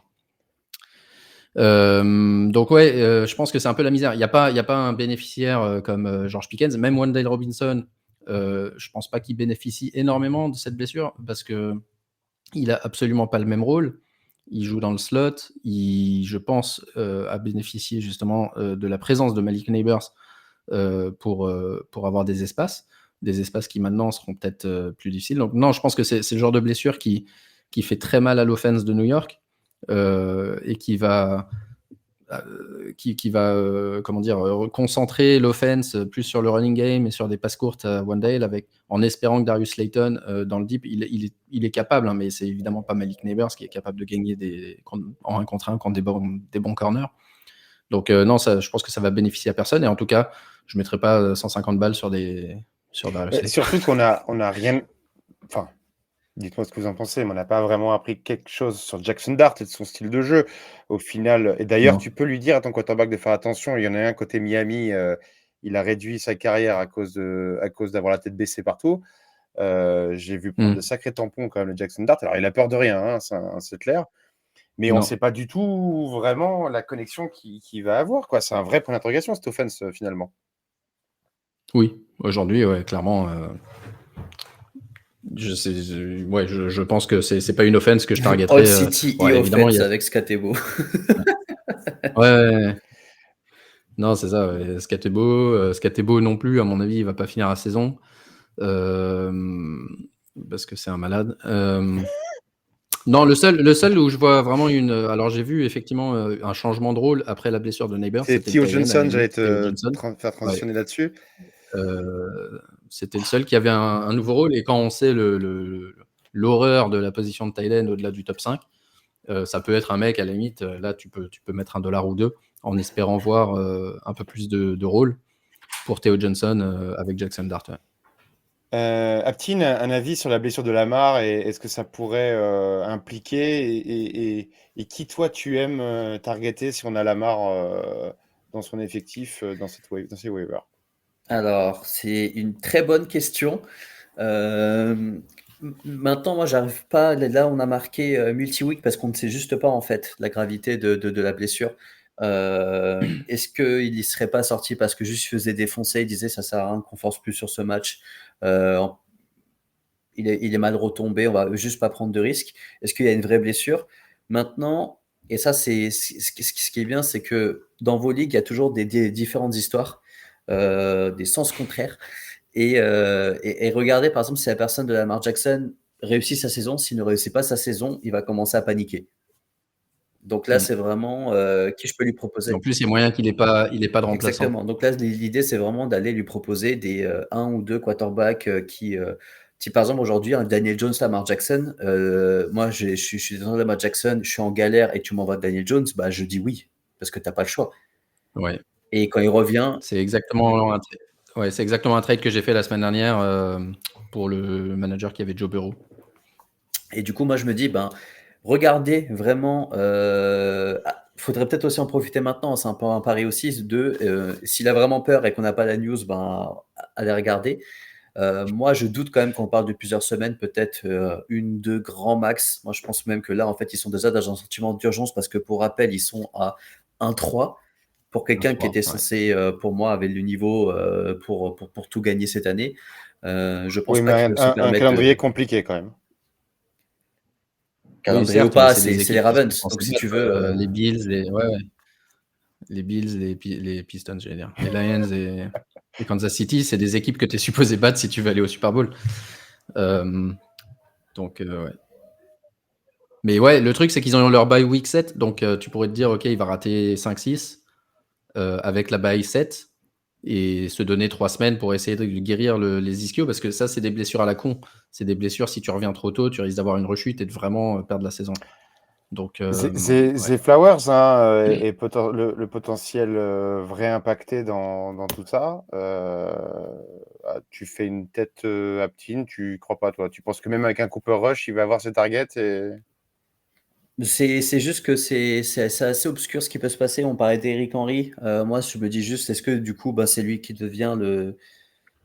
Donc ouais, je pense que c'est un peu la misère. Il n'y a pas un bénéficiaire comme George Pickens, même Wandale Robinson. Je pense pas qu'il bénéficie énormément de cette blessure parce que il a absolument pas le même rôle. Il joue dans le slot. Je pense, a bénéficié justement de la présence de Malik Neighbors pour avoir des espaces. des espaces qui maintenant seront peut-être plus difficiles. Donc non, je pense que c'est le genre de blessure qui fait très mal à l'offense de New York et qui va comment dire, concentrer l'offense plus sur le running game et sur des passes courtes à Wandale, en espérant que Darius Slayton, dans le deep, il est capable, hein, mais c'est évidemment pas Malik Neighbors qui est capable de gagner en 1 contre 1 contre des bons corners. Donc non, je pense que ça va bénéficier à personne. Et en tout cas, je ne mettrai pas 150 balles sur Darius Slayton. Surtout qu'on a rien... Enfin, dites-moi ce que vous en pensez, mais on n'a pas vraiment appris quelque chose sur Jackson Dart et de son style de jeu. Au final, et d'ailleurs, Non. tu peux lui dire à ton quarterback de faire attention. Il y en a un côté Miami, il a réduit sa carrière à cause d'avoir la tête baissée partout. J'ai vu prendre de sacrés tampons quand même le Jackson Dart. Alors, il a peur de rien, hein, c'est clair. Mais on ne sait pas du tout vraiment la connexion qu'il va avoir, quoi. C'est un vrai point d'interrogation, cette offense, finalement. Oui, aujourd'hui, ouais, clairement. Je pense que c'est pas une offense que je targeterais. All City offense avec Skatebo. Ouais. Non, c'est ça. Ouais. Skatebo non plus, à mon avis, il va pas finir la saison parce que c'est un malade. Non, le seul où je vois vraiment alors j'ai vu effectivement un changement de rôle après la blessure de Neighbors. C'est Theo Johnson, j'allais te faire transitionner là-dessus. C'était le seul qui avait un nouveau rôle, et quand on sait l'horreur de la position de Tylen au-delà du top 5, ça peut être un mec à la limite, là tu peux mettre $1 ou 2 en espérant voir un peu plus de rôle pour Theo Johnson avec Jackson Dart. Ouais. Aptine, un avis sur la blessure de Lamar et est-ce que ça pourrait impliquer et qui toi tu aimes targeter si on a Lamar dans son effectif dans ces waivers? Alors, c'est une très bonne question. Maintenant, moi, j'arrive pas. Là, on a marqué multi-week parce qu'on ne sait juste pas en fait la gravité de la blessure. Est-ce qu'il n'y serait pas sorti parce que juste il faisait défoncer, il disait ça sert à rien qu'on force plus sur ce match, il est mal retombé, on va juste pas prendre de risques. Est-ce qu'il y a une vraie blessure maintenant? Et ça, c'est ce qui est bien, c'est que dans vos ligues, il y a toujours des différentes histoires, des sens contraires. Et regardez, par exemple, si la personne de Lamar Jackson réussit sa saison, s'il ne réussit pas sa saison, il va commencer à paniquer. Donc là, c'est vraiment qui je peux lui proposer. En plus, il y a moyen qu'il n'ait pas de remplaçant. Exactement. Donc là, l'idée, c'est vraiment d'aller lui proposer des 1 ou 2 quarterbacks qui, par exemple, aujourd'hui, un Daniel Jones, Lamar Jackson, moi, je suis dans Lamar Jackson, je suis en galère et tu m'envoies Daniel Jones, bah, je dis oui, parce que tu n'as pas le choix. Ouais. Et quand il revient... C'est exactement un trade que j'ai fait la semaine dernière pour le manager qui avait Joe Burrow. Et du coup, moi, je me dis, regardez vraiment... faudrait peut-être aussi en profiter maintenant, c'est un peu un pari aussi, s'il a vraiment peur et qu'on n'a pas la news, allez regarder. Moi, je doute quand même qu'on parle de plusieurs semaines, peut-être 1-2 grands max. Moi, je pense même que là, en fait, ils sont déjà dans un sentiment d'urgence parce que, pour rappel, ils sont à 1-3 pour quelqu'un qui était censé, pour moi, avait le niveau pour tout gagner cette année. Je pense pas qu'ils peuvent se permettre... un calendrier compliqué quand même. Calendrier ou pas, c'est les Ravens. Donc, si tu veux... les Bills, les Bills, les Pistons, j'allais dire. Les Lions et Kansas City, c'est des équipes que tu es supposé battre si tu veux aller au Super Bowl. Donc, ouais. Mais ouais, le truc, c'est qu'ils ont eu leur bye week 7. Donc, tu pourrais te dire, OK, il va rater 5-6 avec la bye 7 et se donner 3 semaines pour essayer de guérir les ischios, parce que ça, c'est des blessures à la con. C'est des blessures, si tu reviens trop tôt, tu risques d'avoir une rechute et de vraiment perdre la saison. Donc, The Flowers et le potentiel vrai impacté dans tout ça. Tu fais une tête Aptine, tu crois pas, toi? Tu penses que même avec un Cooper Rush, il va avoir ses targets C'est juste que c'est assez obscur ce qui peut se passer. On parlait d'Eric Henry. Moi, je me dis juste, est-ce que du coup, c'est lui qui devient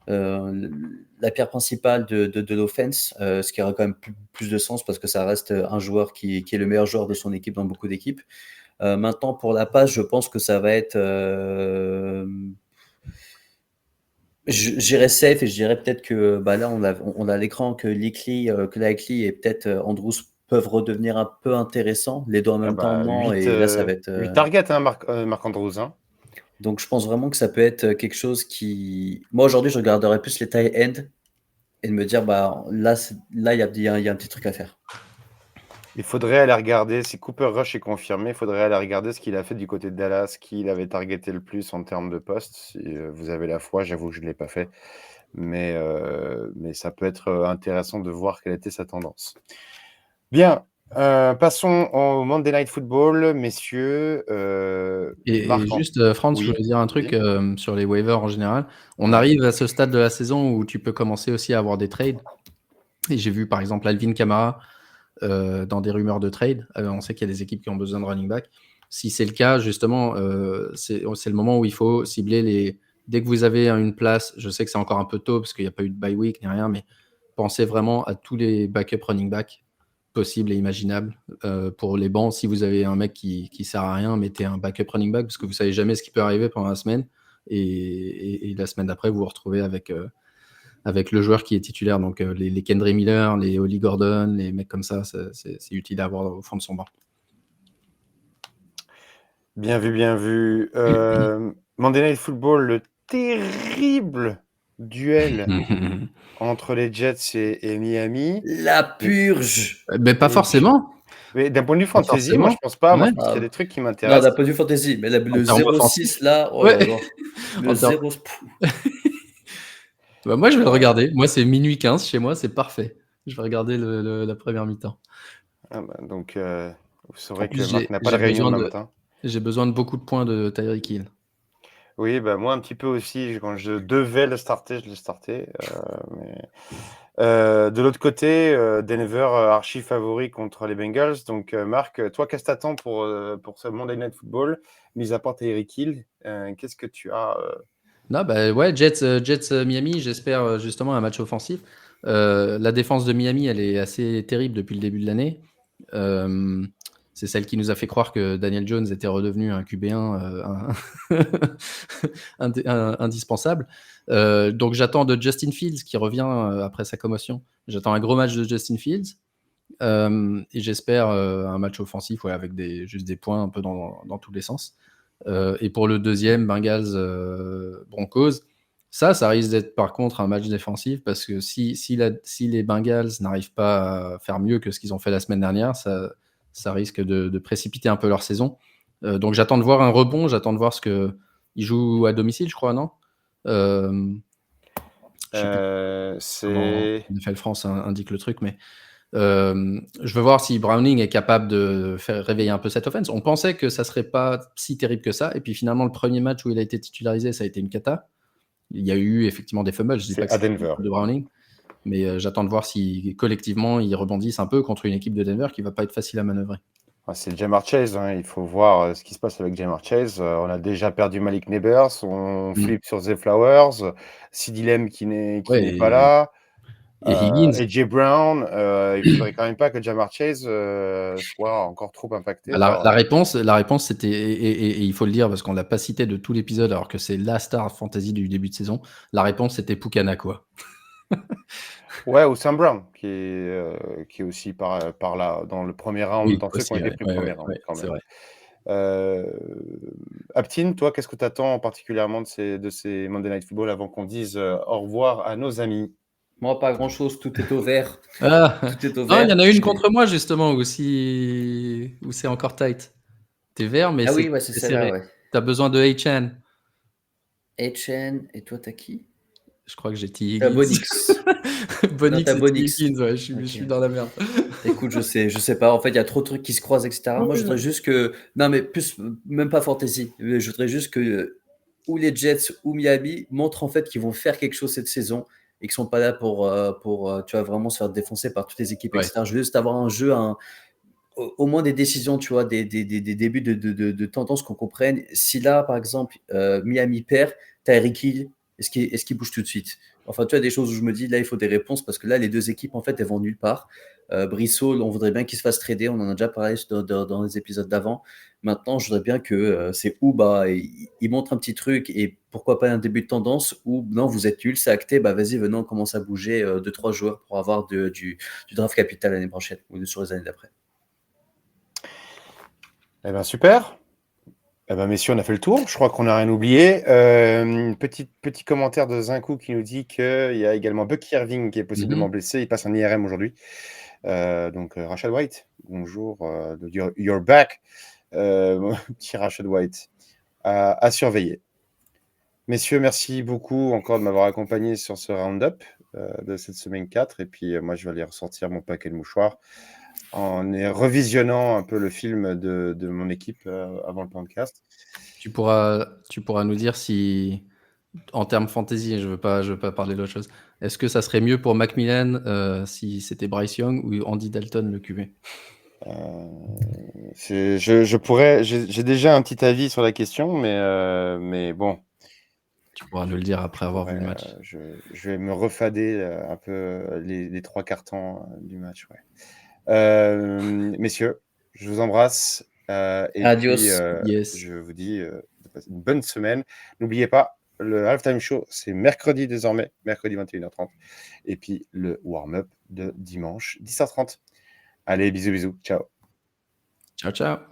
la pierre principale de l'offense, ce qui aurait quand même plus de sens parce que ça reste un joueur qui est le meilleur joueur de son équipe dans beaucoup d'équipes. Maintenant, pour la passe, je pense que ça va être... J'irais safe et je dirais peut-être que là, on a à l'écran que Likely et peut-être Andrews peuvent redevenir un peu intéressants, les deux en même temps, non, et là, ça va être... 8 targets, Marc Andrews. Hein. Donc, je pense vraiment que ça peut être quelque chose qui. Moi, aujourd'hui, je regarderais plus les tight ends et de me dire, bah, là, il y a un petit truc à faire. Il faudrait aller regarder, si Cooper Rush est confirmé, il faudrait aller regarder ce qu'il a fait du côté de Dallas, qui il avait targeté le plus en termes de postes. Si vous avez la foi, j'avoue que je ne l'ai pas fait. Mais ça peut être intéressant de voir quelle était sa tendance. Bien, passons au Monday Night Football, messieurs. Et Marc, juste, Franz, je oui, voulais dire un truc vas-y. sur les waivers en général. On Ouais. arrive à ce stade de la saison où tu peux commencer aussi à avoir des trades. Et j'ai vu par exemple Alvin Kamara dans des rumeurs de trade. On sait qu'il y a des équipes qui ont besoin de running back. Si c'est le cas, justement, c'est le moment où il faut cibler les. Dès que vous avez une place, je sais que c'est encore un peu tôt parce qu'il n'y a pas eu de bye week ni rien, mais pensez vraiment à tous les backup running back possibles et imaginables. Pour les bancs, si vous avez un mec qui sert à rien, mettez un backup running back parce que vous savez jamais ce qui peut arriver pendant la semaine. Et la semaine d'après, vous vous retrouvez avec le joueur qui est titulaire. Donc les Kendry Miller, les Oli Gordon, les mecs comme ça, c'est utile à avoir au fond de son banc. Bien vu, bien vu. Monday Night Football, le terrible duel entre les Jets et Miami. La purge! Mais pas Et forcément. Mais d'un point de vue Pas fantasy, moi je pense pas. Moi Ouais. je pense qu'il y a des trucs qui Non, m'intéressent. d'un point de vue fantasy, mais le En termes 0-6 offensifs. là, oh Ouais. là là. Le En termes- 0. Bah, moi, je vais le regarder. Moi, c'est minuit 15 chez moi, c'est parfait. Je vais regarder la première mi-temps. Ah bah, donc vous saurez En plus, que Marc n'a pas de réunion demain matin. j'ai besoin de beaucoup de points de Tyreek Hill. Oui, bah moi un petit peu aussi. Quand je devais le starter, je l'ai starté. De l'autre côté, Denver archi favori contre les Bengals. Donc Marc, toi, qu'est-ce que tu attends pour ce Monday Night Football, mis à part Tyreek Hill, qu'est-ce que tu as Non, bah ouais, Jets Miami, j'espère justement un match offensif. La défense de Miami, elle est assez terrible depuis le début de l'année. C'est celle qui nous a fait croire que Daniel Jones était redevenu un QB1 indispensable. Donc j'attends de Justin Fields qui revient après sa commotion. J'attends un gros match de Justin Fields. Et j'espère un match offensif avec juste des points un peu dans tous les sens. Et pour le deuxième, Bengals Broncos, ça risque d'être par contre un match défensif parce que si les Bengals n'arrivent pas à faire mieux que ce qu'ils ont fait la semaine dernière, ça risque de précipiter un peu leur saison. Donc j'attends de voir un rebond, j'attends de voir ce que ils jouent à domicile, je crois, non c'est NFL France indique le truc, mais je veux voir si Browning est capable de faire réveiller un peu cette offense. On pensait que ça serait pas si terrible que ça, et puis finalement le premier match où il a été titularisé, ça a été une cata. Il y a eu effectivement des fumbles. Je dis c'est pas que à c'est Denver. de Browning, mais j'attends de voir si collectivement ils rebondissent un peu contre une équipe de Denver qui va pas être facile à manœuvrer. C'est Jamar Chase, hein. Il faut voir ce qui se passe avec Jamar Chase. On a déjà perdu Malik Neighbors, on flippe sur Zay Flowers, CeeDee Lamb qui n'est pas là. Et Higgins. AJ Brown, il faudrait quand même pas que Jamar Chase soit encore trop impacté. La réponse, c'était, et il faut le dire parce qu'on l'a pas cité de tout l'épisode alors que c'est la star fantasy du début de saison. La réponse c'était Pukanacua. Ouais, ou Sam Brown qui est aussi par là dans le premier round, dans ceux qui ont été pris premier round quand même. C'est vrai. Aptine, toi, qu'est-ce que tu attends particulièrement de ces Monday Night Football avant qu'on dise au revoir à nos amis? Moi, pas grand-chose, tout est au vert. Ah, Tout est au non, vert. il y en a une contre moi justement où c'est encore tight. T'es vert, mais Ah oui, ouais, c'est celle-là, serré. ouais. T'as besoin de H.N. Etienne, et toi, t'as qui? Je crois que j'ai T. T'as Higgins. Bonix. Bonix Non, t'as et T. Bonix. Higgins, ouais, je Ok. suis dans la merde. Écoute, je sais pas. En fait, il y a trop de trucs qui se croisent, etc. Moi, je voudrais juste que. Non, mais plus, même pas fantasy. Je voudrais juste que ou les Jets ou Miami montrent en fait qu'ils vont faire quelque chose cette saison et qu'ils sont pas là pour tu vois, vraiment se faire défoncer par toutes les équipes, Ouais. etc. Je veux juste avoir un jeu, au moins des décisions, tu vois, des débuts de tendance qu'on comprenne. Si là, par exemple, Miami perd, Tyreek Hill, est-ce qu'il bouge tout de suite? Enfin, tu vois, des choses où je me dis, là, il faut des réponses parce que là, les deux équipes, en fait, elles vont nulle part. Brissot, on voudrait bien qu'il se fasse trader. On en a déjà parlé dans les épisodes d'avant. Maintenant, je voudrais bien que c'est ou il montre un petit truc et pourquoi pas un début de tendance, ou non, vous êtes nul, c'est acté, vas-y, venons, on commence à bouger 2-3 joueurs pour avoir du draft capital l'année prochaine ou sur les années d'après. Eh bien, super. Eh ben, messieurs, on a fait le tour. Je crois qu'on n'a rien oublié. Petit commentaire de Zinkou qui nous dit qu'il y a également Bucky Irving qui est possiblement blessé. Il passe en IRM aujourd'hui. Donc, Rashad White, bonjour. You're back. Mon petit Rashad White à surveiller. Messieurs, merci beaucoup encore de m'avoir accompagné sur ce round-up de cette semaine 4. Et puis, moi, je vais aller ressortir mon paquet de mouchoirs en revisionnant un peu le film de mon équipe avant le podcast. Tu pourras nous dire si, en termes fantasy, je veux pas parler d'autre chose, est-ce que ça serait mieux pour Macmillan si c'était Bryce Young ou Andy Dalton le QB? J'ai déjà un petit avis sur la question, mais bon. Tu pourras nous le dire après avoir vu le match. Je vais me refader un peu les 3 quarts temps du match. Ouais. Messieurs, je vous embrasse. Et Adios. puis, Yes. je vous dis de passer une bonne semaine. N'oubliez pas, le halftime show, c'est mercredi désormais, mercredi 21h30. Et puis le warm-up de dimanche 10h30. Allez, bisous, bisous. Ciao. Ciao, ciao.